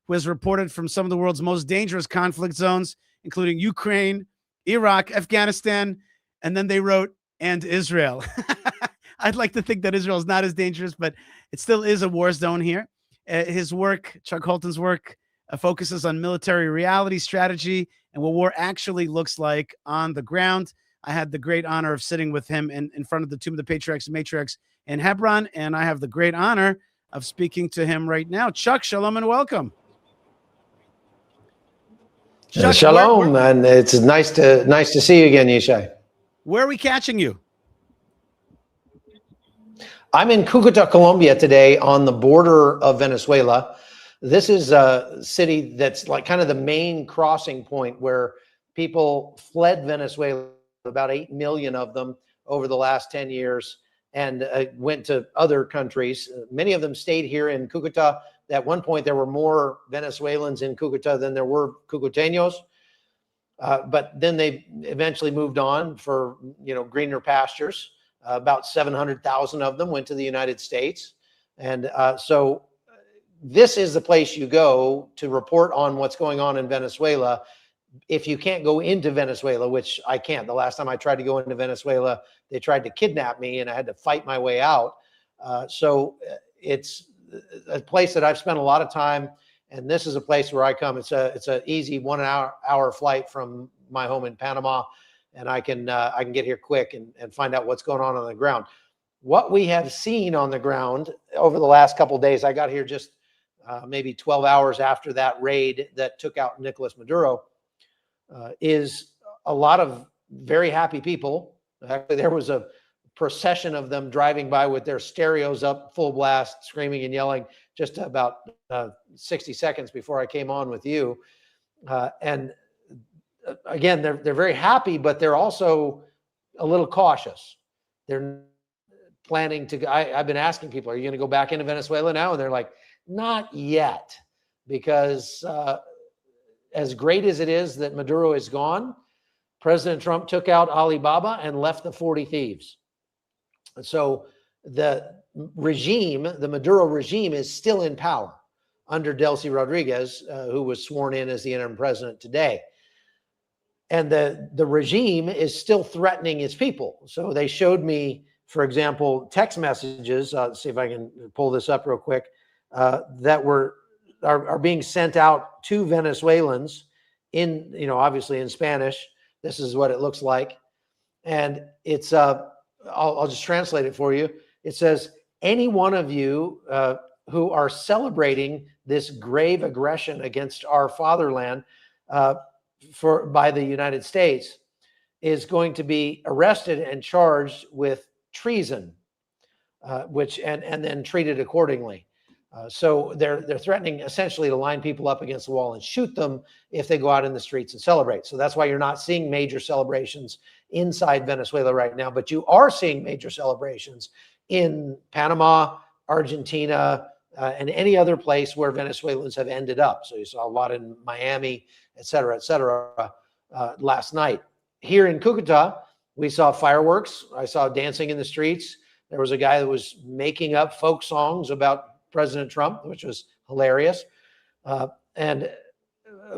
who has reported from some of the world's most dangerous conflict zones, including Ukraine, Iraq, Afghanistan, and then they wrote, and Israel. I'd like to think that Israel is not as dangerous, but it still is a war zone here. His work, Chuck Holton's work, focuses on military reality, strategy, and what war actually looks like on the ground. I had the great honor of sitting with him in front of the Tomb of the Patriarchs and Matriarchs in Hebron, and I have the great honor of speaking to him right now. Chuck, shalom and welcome. Chuck, shalom, and it's nice to see you again, Yishai. Where are we catching you? I'm in Cucuta, Colombia today, on the border of Venezuela. This is a city that's like kind of the main crossing point where people fled Venezuela, about 8 million of them over the last 10 years, and went to other countries. Many of them stayed here in Cucuta. At one point, there were more Venezuelans in Cucuta than there were Cucuteños. But then they eventually moved on for, greener pastures. About 700,000 of them went to the United States. And so this is the place you go to report on what's going on in Venezuela. If you can't go into Venezuela, which I can't. The last time I tried to go into Venezuela, they tried to kidnap me and I had to fight my way out. So it's a place that I've spent a lot of time. And this is a place where I come. It's an easy 1 hour flight from my home in Panama. And I can get here quick and find out what's going on the ground. What we have seen on the ground over the last couple of days, I got here just maybe 12 hours after that raid that took out Nicolas Maduro, is a lot of very happy people. Actually, there was a procession of them driving by with their stereos up full blast, screaming and yelling just about 60 seconds before I came on with you. And again, they're very happy, but they're also a little cautious. They're planning to, I've been asking people, are you going to go back into Venezuela now? And they're like, not yet, because as great as it is that Maduro is gone, President Trump took out Alibaba and left the 40 thieves. And so the regime, the Maduro regime, is still in power under Delcy Rodriguez, who was sworn in as the interim president today. And the regime is still threatening its people. So they showed me, for example, text messages. Let's see if I can pull this up real quick. That are being sent out to Venezuelans in, obviously in Spanish. This is what it looks like. And it's, I'll just translate it for you. It says, any one of you who are celebrating this grave aggression against our fatherland by the United States is going to be arrested and charged with treason, and then treated accordingly. So they're threatening essentially to line people up against the wall and shoot them if they go out in the streets and celebrate. So that's why you're not seeing major celebrations inside Venezuela right now, but you are seeing major celebrations in Panama, Argentina, and any other place where Venezuelans have ended up. So you saw a lot in Miami, et cetera, last night. Here in Cucuta, we saw fireworks. I saw dancing in the streets. There was a guy that was making up folk songs about President Trump, which was hilarious. But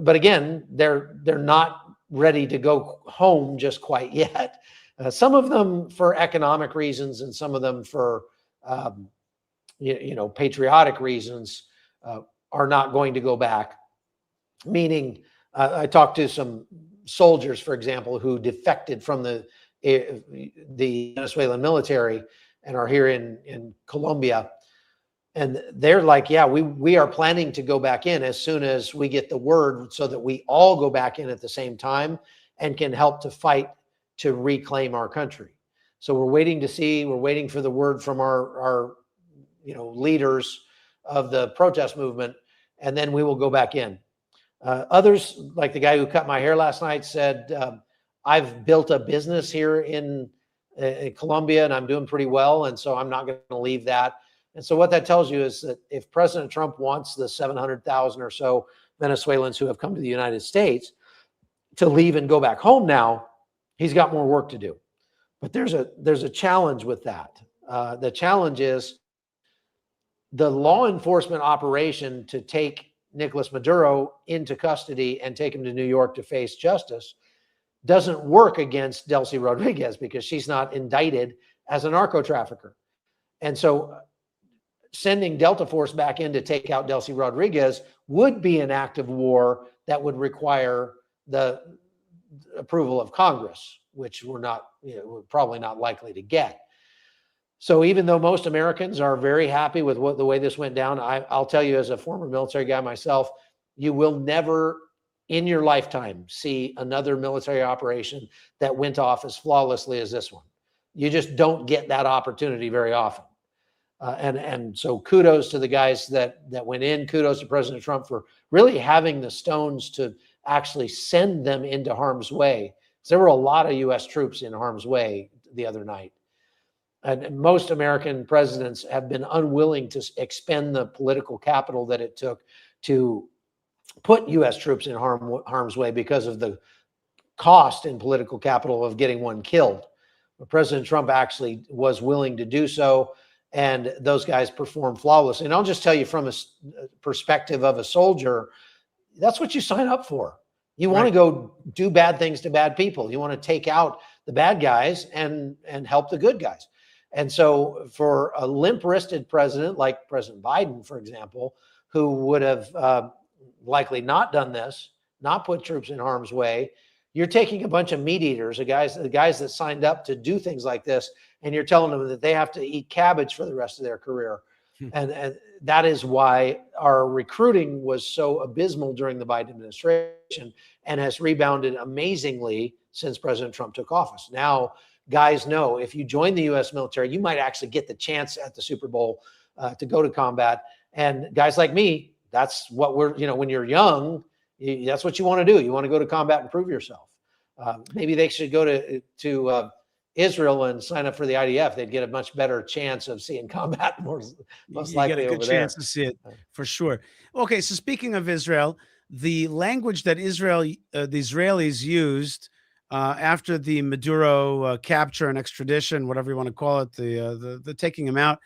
again, they're not ready to go home just quite yet. Some of them for economic reasons and some of them for, patriotic reasons are not going to go back. Meaning, I talked to some soldiers, for example, who defected from the Venezuelan military and are here in Colombia. And they're like, yeah, we are planning to go back in as soon as we get the word so that we all go back in at the same time and can help to fight to reclaim our country. So we're waiting for the word from our leaders of the protest movement, and then we will go back in. Others, like the guy who cut my hair last night, said, I've built a business here in Colombia and I'm doing pretty well, and so I'm not going to leave that. And so what that tells you is that if President Trump wants the 700,000 or so Venezuelans who have come to the United States to leave and go back home now, he's got more work to do. But there's a challenge with that. The challenge is the law enforcement operation to take Nicolas Maduro into custody and take him to New York to face justice doesn't work against Delcy Rodriguez because she's not indicted as a narco trafficker. And so sending Delta Force back in to take out Delcy Rodriguez would be an act of war that would require the approval of Congress, which we're probably not likely to get. So even though most Americans are very happy with the way this went down, I'll tell you as a former military guy myself, you will never in your lifetime see another military operation that went off as flawlessly as this one. You just don't get that opportunity very often. And so kudos to the guys that went in. Kudos to President Trump for really having the stones to actually send them into harm's way. There were a lot of U.S. troops in harm's way the other night. And most American presidents have been unwilling to expend the political capital that it took to put U.S. troops in harm's way because of the cost in political capital of getting one killed. But President Trump actually was willing to do so, and those guys performed flawlessly. And I'll just tell you from a perspective of a soldier, that's what you sign up for. You want to go do bad things to bad people. You want to take out the bad guys and help the good guys. And so for a limp-wristed president like President Biden, for example, who would have likely not done this, not put troops in harm's way, you're taking a bunch of meat eaters, the guys that signed up to do things like this, and you're telling them that they have to eat cabbage for the rest of their career. And that is why our recruiting was so abysmal during the Biden administration and has rebounded amazingly since President Trump took office. Now, guys know if you join the U.S. military, you might actually get the chance at the Super Bowl to go to combat. And guys like me, that's what when you're young, that's what you want to do. You want to go to combat and prove yourself. Maybe they should go to Israel and sign up for the IDF. They'd get a much better chance of seeing combat most likely over there. You get a good chance to see it for sure. Okay, so speaking of Israel, the language that the Israelis used after the Maduro capture and extradition, whatever you want to call it, the taking him out,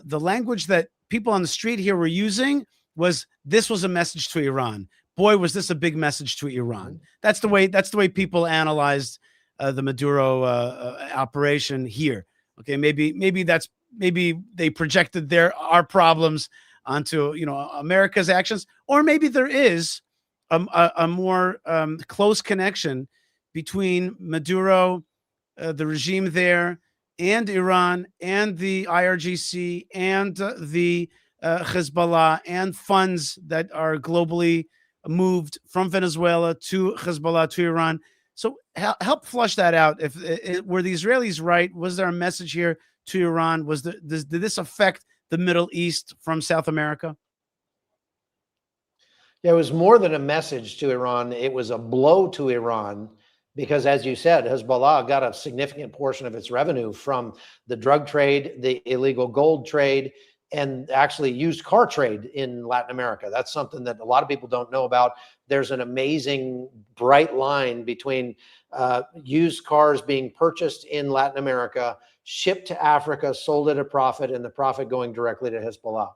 the language that people on the street here were using was, this was a message to Iran. Boy, was this a big message to Iran. That's the way people analyzed the Maduro operation here. Okay, maybe they projected our problems onto America's actions, or maybe there is a more close connection between Maduro, the regime there, and Iran, and the IRGC, and the Hezbollah, and funds that are globally moved from Venezuela to Hezbollah to Iran. So help flush that out. Were the Israelis right? Was there a message here to Iran? Did this affect the Middle East from South America? Yeah, it was more than a message to Iran. It was a blow to Iran because, as you said, Hezbollah got a significant portion of its revenue from the drug trade, the illegal gold trade, and actually used car trade in Latin America. That's something that a lot of people don't know about. There's an amazing bright line between used cars being purchased in Latin America, shipped to Africa, sold at a profit, and the profit going directly to Hezbollah.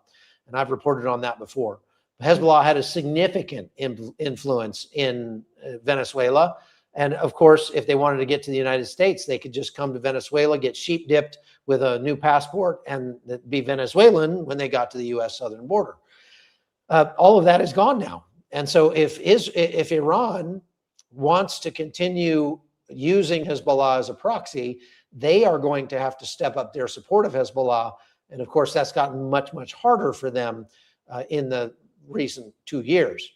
And I've reported on that before. Hezbollah had a significant influence in Venezuela. And of course, if they wanted to get to the United States, they could just come to Venezuela, get sheep dipped with a new passport, and be Venezuelan when they got to the U.S. southern border. All of that is gone now. And so if Iran wants to continue using Hezbollah as a proxy, they are going to have to step up their support of Hezbollah. And of course, that's gotten much, much harder for them in the recent 2 years.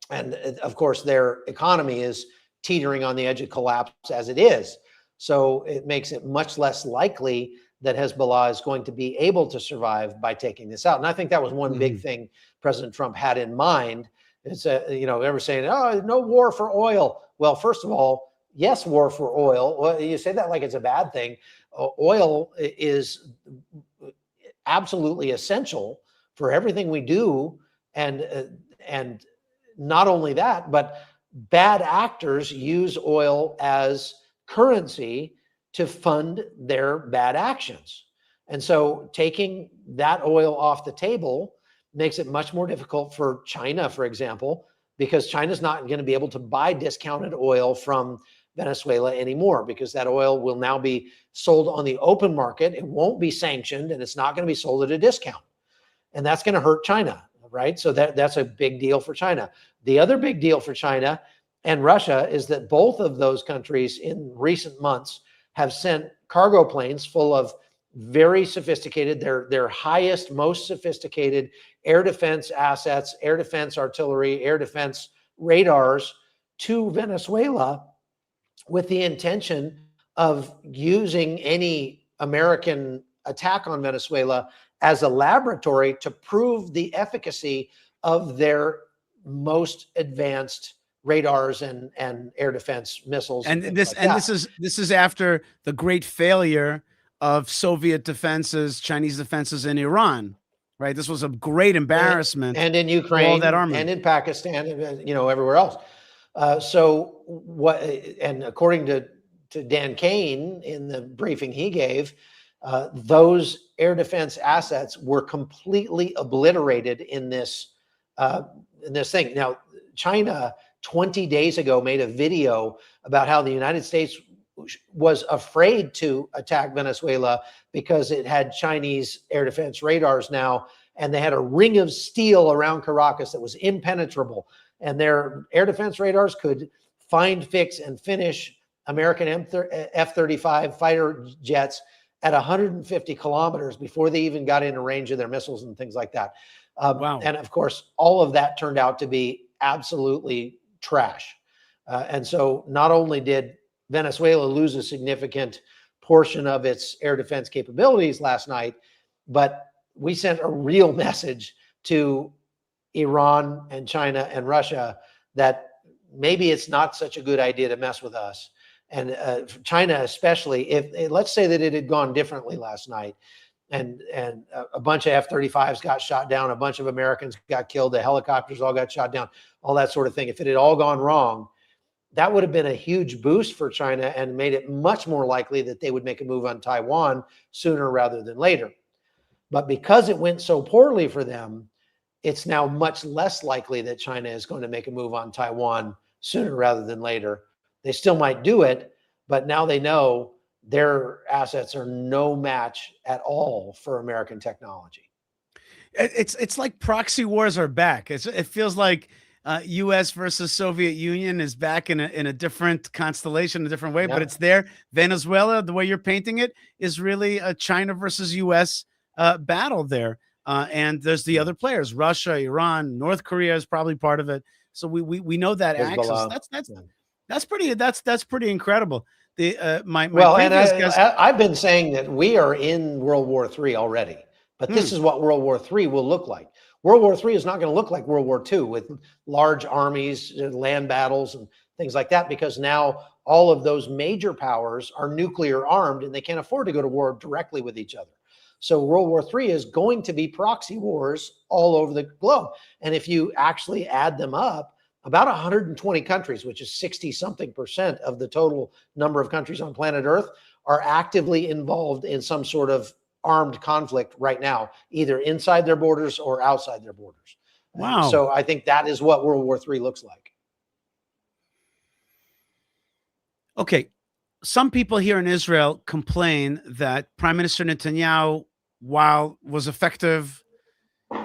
And of course, their economy is teetering on the edge of collapse as it is. So it makes it much less likely that Hezbollah is going to be able to survive by taking this out. And I think that was one big thing President Trump had in mind. It's ever saying, oh, no war for oil. Well, first of all, yes, war for oil. Well, you say that like it's a bad thing. Oil is absolutely essential for everything we do. And not only that, but bad actors use oil as currency to fund their bad actions. And so taking that oil off the table makes it much more difficult for China, for example, because China's not going to be able to buy discounted oil from Venezuela anymore, because that oil will now be sold on the open market. It won't be sanctioned, and it's not going to be sold at a discount. And that's going to hurt China, right? So that's a big deal for China. The other big deal for China and Russia is that both of those countries in recent months have sent cargo planes full of very sophisticated, their highest, most sophisticated air defense assets, air defense artillery, air defense radars to Venezuela with the intention of using any American attack on Venezuela as a laboratory to prove the efficacy of their most advanced radars and air defense missiles. And this is after the great failure of Soviet defenses, Chinese defenses in Iran, right? This was a great embarrassment. And in Ukraine, all that armament. and in Pakistan, and everywhere else. And according to Dan Kane in the briefing he gave, those air defense assets were completely obliterated in this thing. Now, China 20 days ago made a video about how the United States was afraid to attack Venezuela because it had Chinese air defense radars now, and they had a ring of steel around Caracas that was impenetrable. And their air defense radars could find, fix, and finish American F-35 fighter jets at 150 kilometers before they even got into range of their missiles and things like that. Wow. And of course, all of that turned out to be absolutely trash. And so not only did Venezuela lose a significant portion of its air defense capabilities last night, but we sent a real message to Iran and China and Russia that maybe it's not such a good idea to mess with us. And China especially, if let's say that it had gone differently last night, and a bunch of F-35s got shot down, a bunch of Americans got killed, the helicopters all got shot down, all that sort of thing. If it had all gone wrong, that would have been a huge boost for China and made it much more likely that they would make a move on Taiwan sooner rather than later. But because it went so poorly for them, it's now much less likely that China is going to make a move on Taiwan sooner rather than later. They still might do it, but now they know their assets are no match at all for American technology. It's like proxy wars are back. It feels like U.S. versus Soviet Union is back in a different constellation, a different way, but it's there. Venezuela, the way you're painting it, is really a China versus U.S. Battle there. And there's the other players: Russia, Iran, North Korea is probably part of it. So we know that axis. That's pretty incredible. I've been saying that we are in World War III already, but this is what World War III will look like. World War III is not going to look like World War II with large armies, land battles, and things like that, because now all of those major powers are nuclear armed and they can't afford to go to war directly with each other. So World War III is going to be proxy wars all over the globe. And if you actually add them up, about 120 countries, which is 60-something% of the total number of countries on planet Earth, are actively involved in some sort of armed conflict right now, either inside their borders or outside their borders. Wow. So I think that is what World War III looks like. Okay, some people here in Israel complain that Prime Minister Netanyahu, while was effective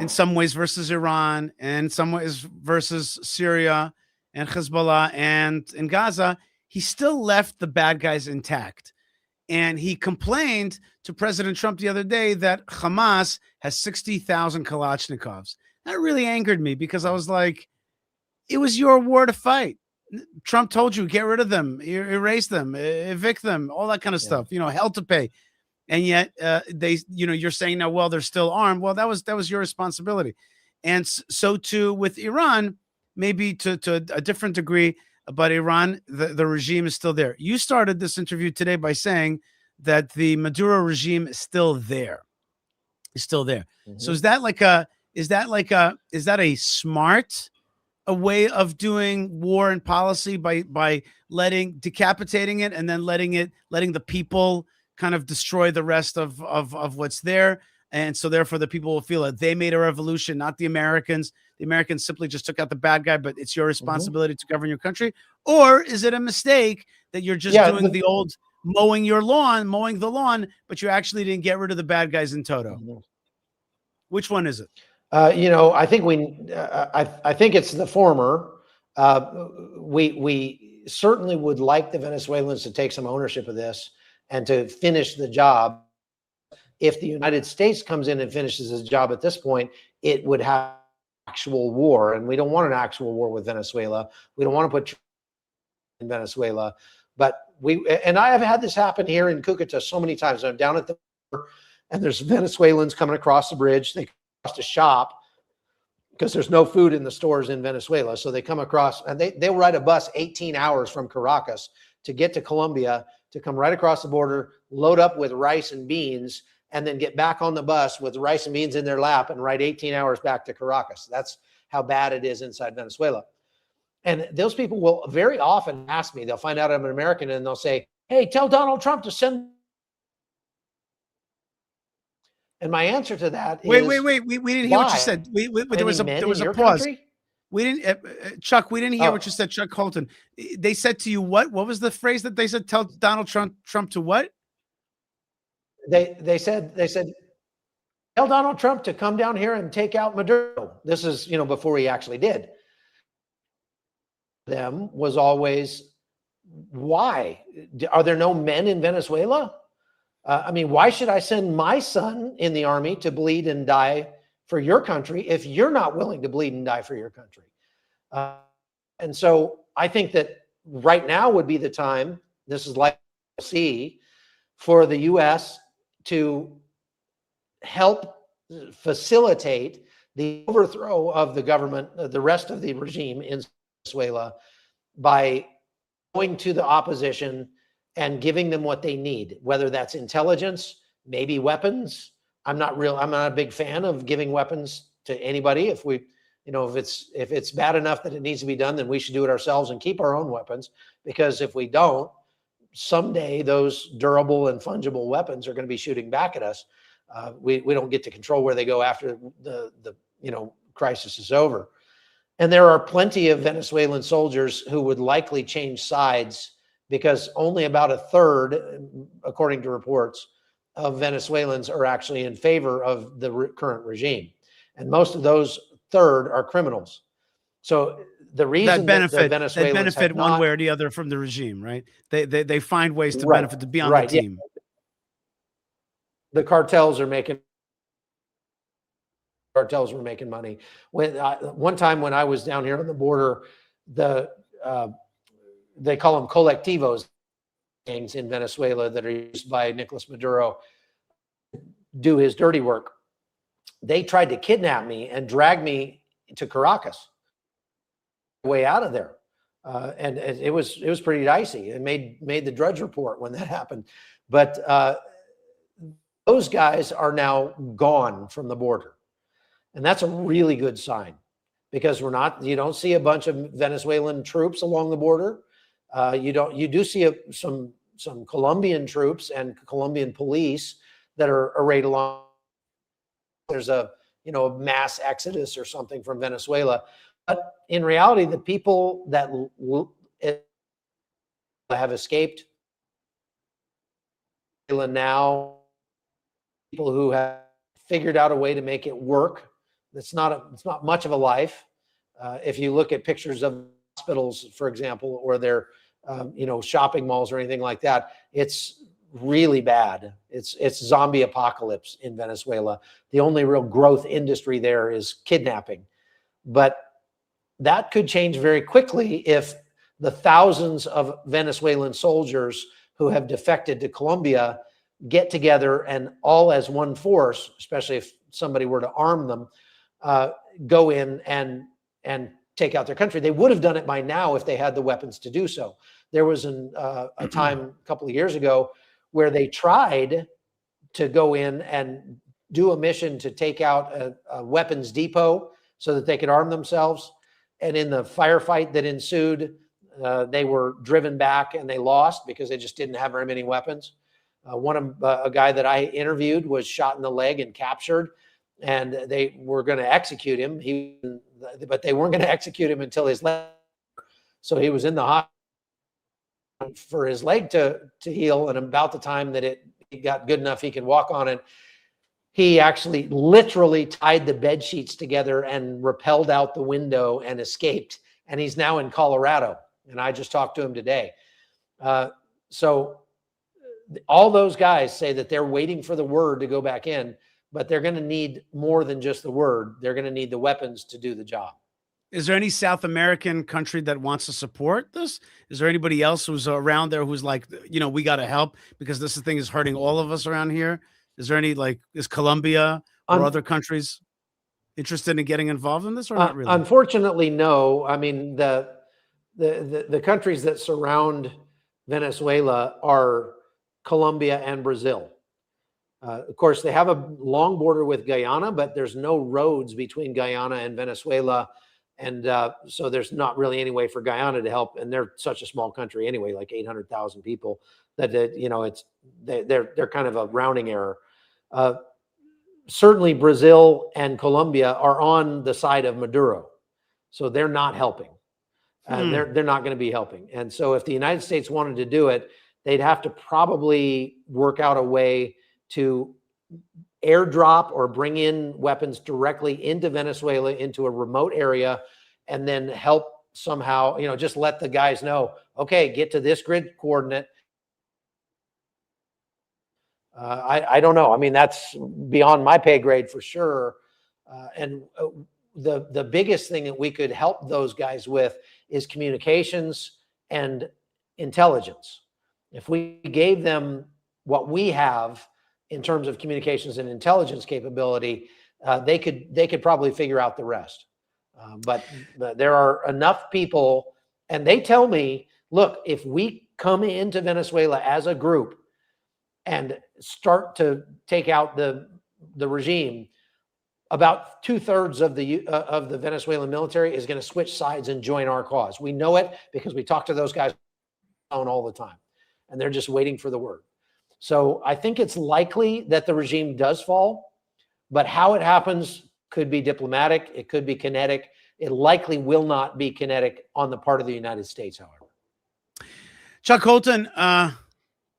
in some ways versus Iran, and in some ways versus Syria and Hezbollah and in Gaza, he still left the bad guys intact. And he complained to President Trump the other day that Hamas has 60,000 Kalashnikovs. That really angered me because I was like, it was your war to fight. Trump told you, get rid of them, erase them, evict them, all that kind of stuff, hell to pay. And yet you're saying now, well, they're still armed. Well, that was your responsibility. And so too with Iran, maybe to a different degree, but Iran, the regime is still there. You started this interview today by saying that the Maduro regime is still there. It's still there. Mm-hmm. So is that a smart way of doing war and policy by decapitating it and then letting the people kind of destroy the rest of what's there? And so therefore the people will feel that they made a revolution, not the Americans. The Americans simply just took out the bad guy, but it's your responsibility to govern your country. Or is it a mistake that you're just doing the old mowing the lawn, but you actually didn't get rid of the bad guys in toto? Which one is it? I think I think it's the former. We certainly would like the Venezuelans to take some ownership of this and to finish the job. If the United States comes in and finishes his job at this point, it would have actual war, and we don't want an actual war with Venezuela. We don't want to put in Venezuela, but I have had this happen here in Cucuta so many times. I'm down at the border, and there's Venezuelans coming across the bridge. They cross to shop because there's no food in the stores in Venezuela, so they come across and they'll ride a bus 18 hours from Caracas to get to Colombia, to come right across the border, load up with rice and beans, and then get back on the bus with rice and beans in their lap and ride 18 hours back to Caracas. That's how bad it is inside Venezuela. And those people will very often ask me, they'll find out I'm an American and they'll say, hey, tell Donald Trump to send. And my answer to that is, wait. We didn't hear what you said. There was a pause. Country? We didn't, Chuck, we didn't hear what you said, Chuck Holton. They said to you, what was the phrase that they said? Tell Donald Trump to what? They said, tell Donald Trump to come down here and take out Maduro. This is, before he actually did. Them was always, why? Are there no men in Venezuela? Why should I send my son in the army to bleed and die for your country if you're not willing to bleed and die for your country? And so I think that right now would be the time, this is like see, for the U.S. to help facilitate the overthrow of the government, the rest of the regime in Venezuela, by going to the opposition and giving them what they need, whether that's intelligence, maybe weapons. I'm not a big fan of giving weapons to anybody. If it's bad enough that it needs to be done, then we should do it ourselves and keep our own weapons, because if we don't, someday those durable and fungible weapons are going to be shooting back at us. We don't get to control where they go after the crisis is over. And there are plenty of Venezuelan soldiers who would likely change sides, because only about a third, according to reports, of Venezuelans are actually in favor of the current regime. And most of those third are criminals. So the reason that Venezuelans benefit one way or the other from the regime, right? They find ways to benefit, to be on the team. Yeah. The cartels were making money. One time when I was down here on the border, they call them colectivos, gangs in Venezuela that are used by Nicolas Maduro to do his dirty work. They tried to kidnap me and drag me to Caracas, way out of there. And it was pretty dicey. It made the Drudge Report when that happened. But those guys are now gone from the border. And that's a really good sign, because you don't see a bunch of Venezuelan troops along the border. You do see some Colombian troops and Colombian police that are arrayed along. There's a mass exodus or something from Venezuela, but in reality, the people that have escaped. Now, people who have figured out a way to make it work. It's not much of a life. If you look at pictures of hospitals, for example, or their shopping malls or anything like that, it's really bad. It's zombie apocalypse in Venezuela. The only real growth industry there is kidnapping. But that could change very quickly if the thousands of Venezuelan soldiers who have defected to Colombia get together and all as one force, especially if somebody were to arm them, go in and take out their country. They would have done it by now if they had the weapons to do so. There was a time a couple of years ago where they tried to go in and do a mission to take out a weapons depot so that they could arm themselves. And in the firefight that ensued, they were driven back and they lost because they just didn't have very many weapons. A guy that I interviewed was shot in the leg and captured, and they were going to execute him. But they weren't going to execute him until his leg. So he was in the hospital for his leg to heal, and about the time that it got good enough he could walk on it, he actually literally tied the bed sheets together and rappelled out the window and escaped. And he's now in Colorado. And I just talked to him today. So all those guys say that they're waiting for the word to go back in, but they're going to need more than just the word. They're going to need the weapons to do the job. Is there any South American country that wants to support this? Is there anybody else who's around there who's like, we got to help because this thing is hurting all of us around here? Is there any, is Colombia or other countries interested in getting involved in this or not really? Unfortunately, no. I mean, the countries that surround Venezuela are Colombia and Brazil. Of course, they have a long border with Guyana, but there's no roads between Guyana and Venezuela. And so there's not really any way for Guyana to help. And they're such a small country anyway, like 800,000 people, that they're kind of a rounding error. Certainly Brazil and Colombia are on the side of Maduro. So they're not helping. They're not going to be helping. And so if the United States wanted to do it, they'd have to probably work out a way to airdrop or bring in weapons directly into Venezuela, into a remote area, and then help somehow, just let the guys know, okay, get to this grid coordinate. I don't know. I mean, that's beyond my pay grade for sure. And the biggest thing that we could help those guys with is communications and intelligence. If we gave them what we have in terms of communications and intelligence capability, they could probably figure out the rest. But there are enough people, and they tell me, look, if we come into Venezuela as a group and start to take out the regime, about 2/3 of the Venezuelan military is going to switch sides and join our cause. We know it because we talk to those guys all the time, and they're just waiting for the word. So I think it's likely that the regime does fall, but how it happens could be diplomatic. It could be kinetic. It likely will not be kinetic on the part of the United States, however. Chuck Holton,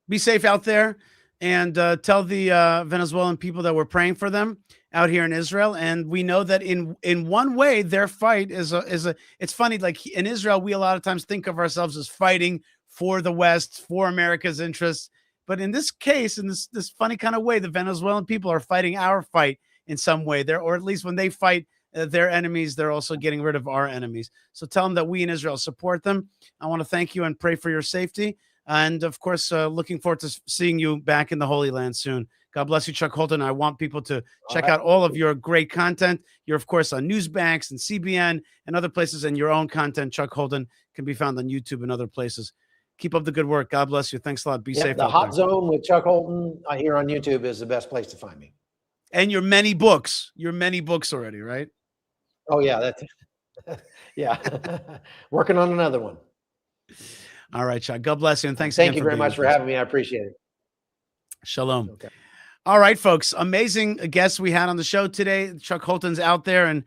be safe out there, and tell the Venezuelan people that we're praying for them out here in Israel. And we know that in one way, their fight is it's funny, like in Israel, we a lot of times think of ourselves as fighting for the West, for America's interests. But in this case, in this funny kind of way, the Venezuelan people are fighting our fight in some way. Or at least when they fight their enemies, they're also getting rid of our enemies. So tell them that we in Israel support them. I want to thank you and pray for your safety. And of course, looking forward to seeing you back in the Holy Land soon. God bless you, Chuck Holton. I want people to check out all of your great content. You're, of course, on Newsbanks and CBN and other places, and your own content, Chuck Holton, can be found on YouTube and other places. Keep up the good work. God bless you. Thanks a lot. Be safe. The Hot Zone with Chuck Holton here on YouTube is the best place to find me. And your many books. Your many books already, right? Oh, yeah. That's yeah. Working on another one. All right, Chuck. God bless you. And thanks Thank again you very much for having me. I appreciate it. Shalom. Okay. All right, folks. Amazing guests we had on the show today. Chuck Holton's out there, and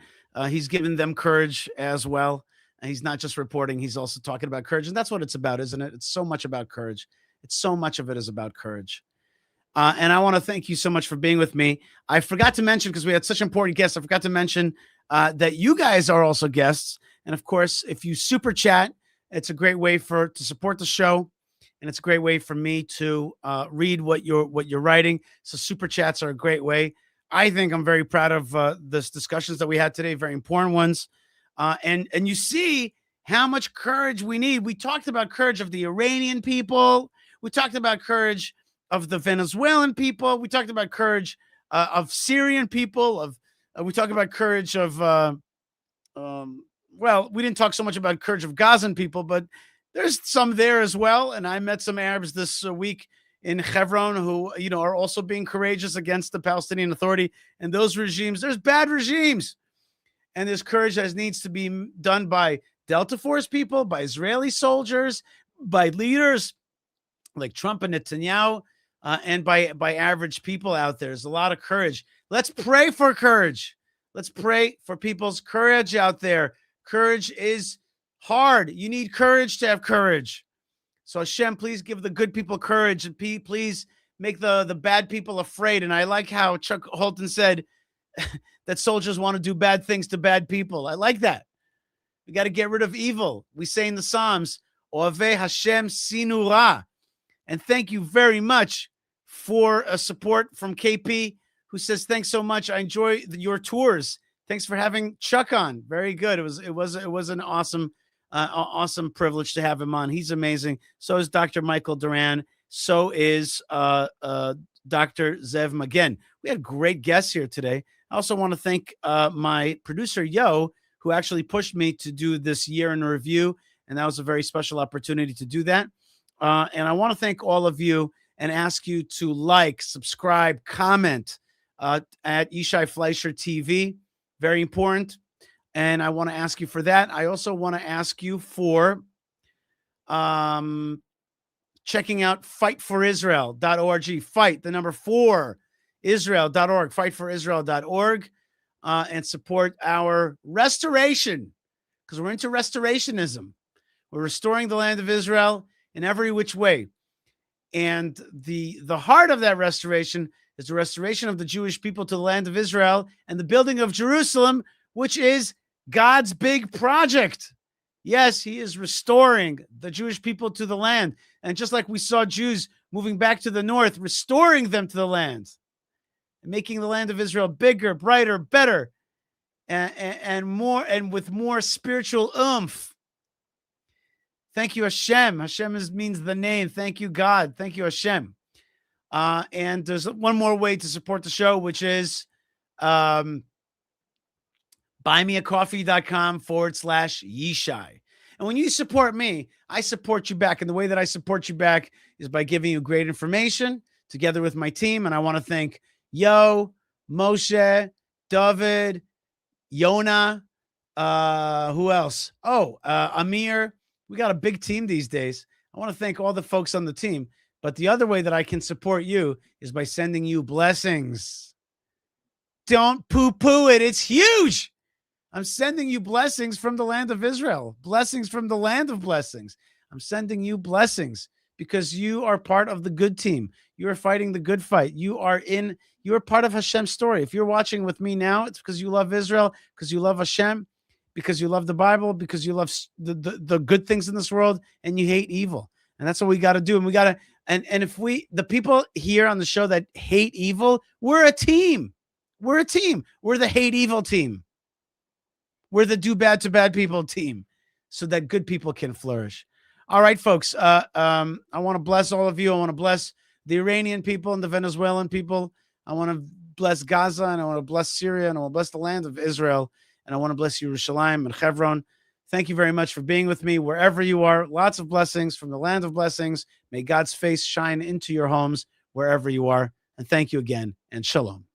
he's giving them courage as well. And he's not just reporting, he's also talking about courage. And that's what it's about, isn't it? It's so much about courage. It's so much of it is about courage. And I want to thank you so much for being with me. I forgot to mention, because we had such important guests, I forgot to mention that you guys are also guests. And of course, if you super chat, it's a great way to support the show. And it's a great way for me to read what you're writing. So super chats are a great way. I think I'm very proud of this discussions that we had today, very important ones. And you see how much courage we need. We talked about courage of the Iranian people. We talked about courage of the Venezuelan people. We talked about courage of Syrian people. We talked about courage of, well, we didn't talk so much about courage of Gazan people, but there's some there as well. And I met some Arabs this week in Hebron who, are also being courageous against the Palestinian Authority and those regimes. There's bad regimes. And there's courage that needs to be done by Delta Force people, by Israeli soldiers, by leaders like Trump and Netanyahu, and by average people out there. There's a lot of courage. Let's pray for courage. Let's pray for people's courage out there. Courage is hard. You need courage to have courage. So Hashem, please give the good people courage, and please make the bad people afraid. And I like how Chuck Holton said that soldiers want to do bad things to bad people. I like that. We got to get rid of evil. We say in the Psalms, Oave Hashem Sinu Ra. And thank you very much for support from KP, who says, thanks so much. I enjoy your tours. Thanks for having Chuck on. Very good. It was an awesome privilege to have him on. He's amazing. So is Dr. Michael Doran. So is Dr. Ze'ev Maghen. We had great guests here today. I also want to thank my producer, Yo, who actually pushed me to do this year in review. And that was a very special opportunity to do that. And I want to thank all of you and ask you to like, subscribe, comment at Yishai Fleischer TV. Very important. And I want to ask you for that. I also want to ask you for checking out fightforisrael.org. Fight, the number 4, Israel.org, fightforisrael.org, and support our restoration, because we're into restorationism. We're restoring the land of Israel in every which way. And the heart of that restoration is the restoration of the Jewish people to the land of Israel and the building of Jerusalem, which is God's big project. Yes, he is restoring the Jewish people to the land. And just like we saw Jews moving back to the north, restoring them to the land, and making the land of Israel bigger, brighter, better, and more, and with more spiritual oomph. Thank you, Hashem. Hashem means the name. Thank you, God. Thank you, Hashem. And there's one more way to support the show, which is buymeacoffee.com/Yishai. And when you support me, I support you back. And the way that I support you back is by giving you great information together with my team. And I want to thank Yo, Moshe, David, Yona, who else? Amir. We got a big team these days. I want to thank all the folks on the team. But the other way that I can support you is by sending you blessings. Don't poo-poo it. It's huge. I'm sending you blessings from the land of Israel. Blessings from the land of blessings. I'm sending you blessings because you are part of the good team. You are fighting the good fight. You are part of Hashem's story. If you're watching with me now, it's because you love Israel, because you love Hashem, because you love the Bible, because you love the good things in this world, and you hate evil. And that's what we got to do. And we got to, and if the people here on the show that hate evil, we're a team. We're a team. We're the hate evil team. We're the do bad to bad people team, so that good people can flourish. All right, folks. I want to bless all of you. I want to bless the Iranian people and the Venezuelan people. I want to bless Gaza, and I want to bless Syria, and I want to bless the land of Israel, and I want to bless Yerushalayim and Hebron. Thank you very much for being with me wherever you are. Lots of blessings from the land of blessings. May God's face shine into your homes wherever you are. And thank you again, and shalom.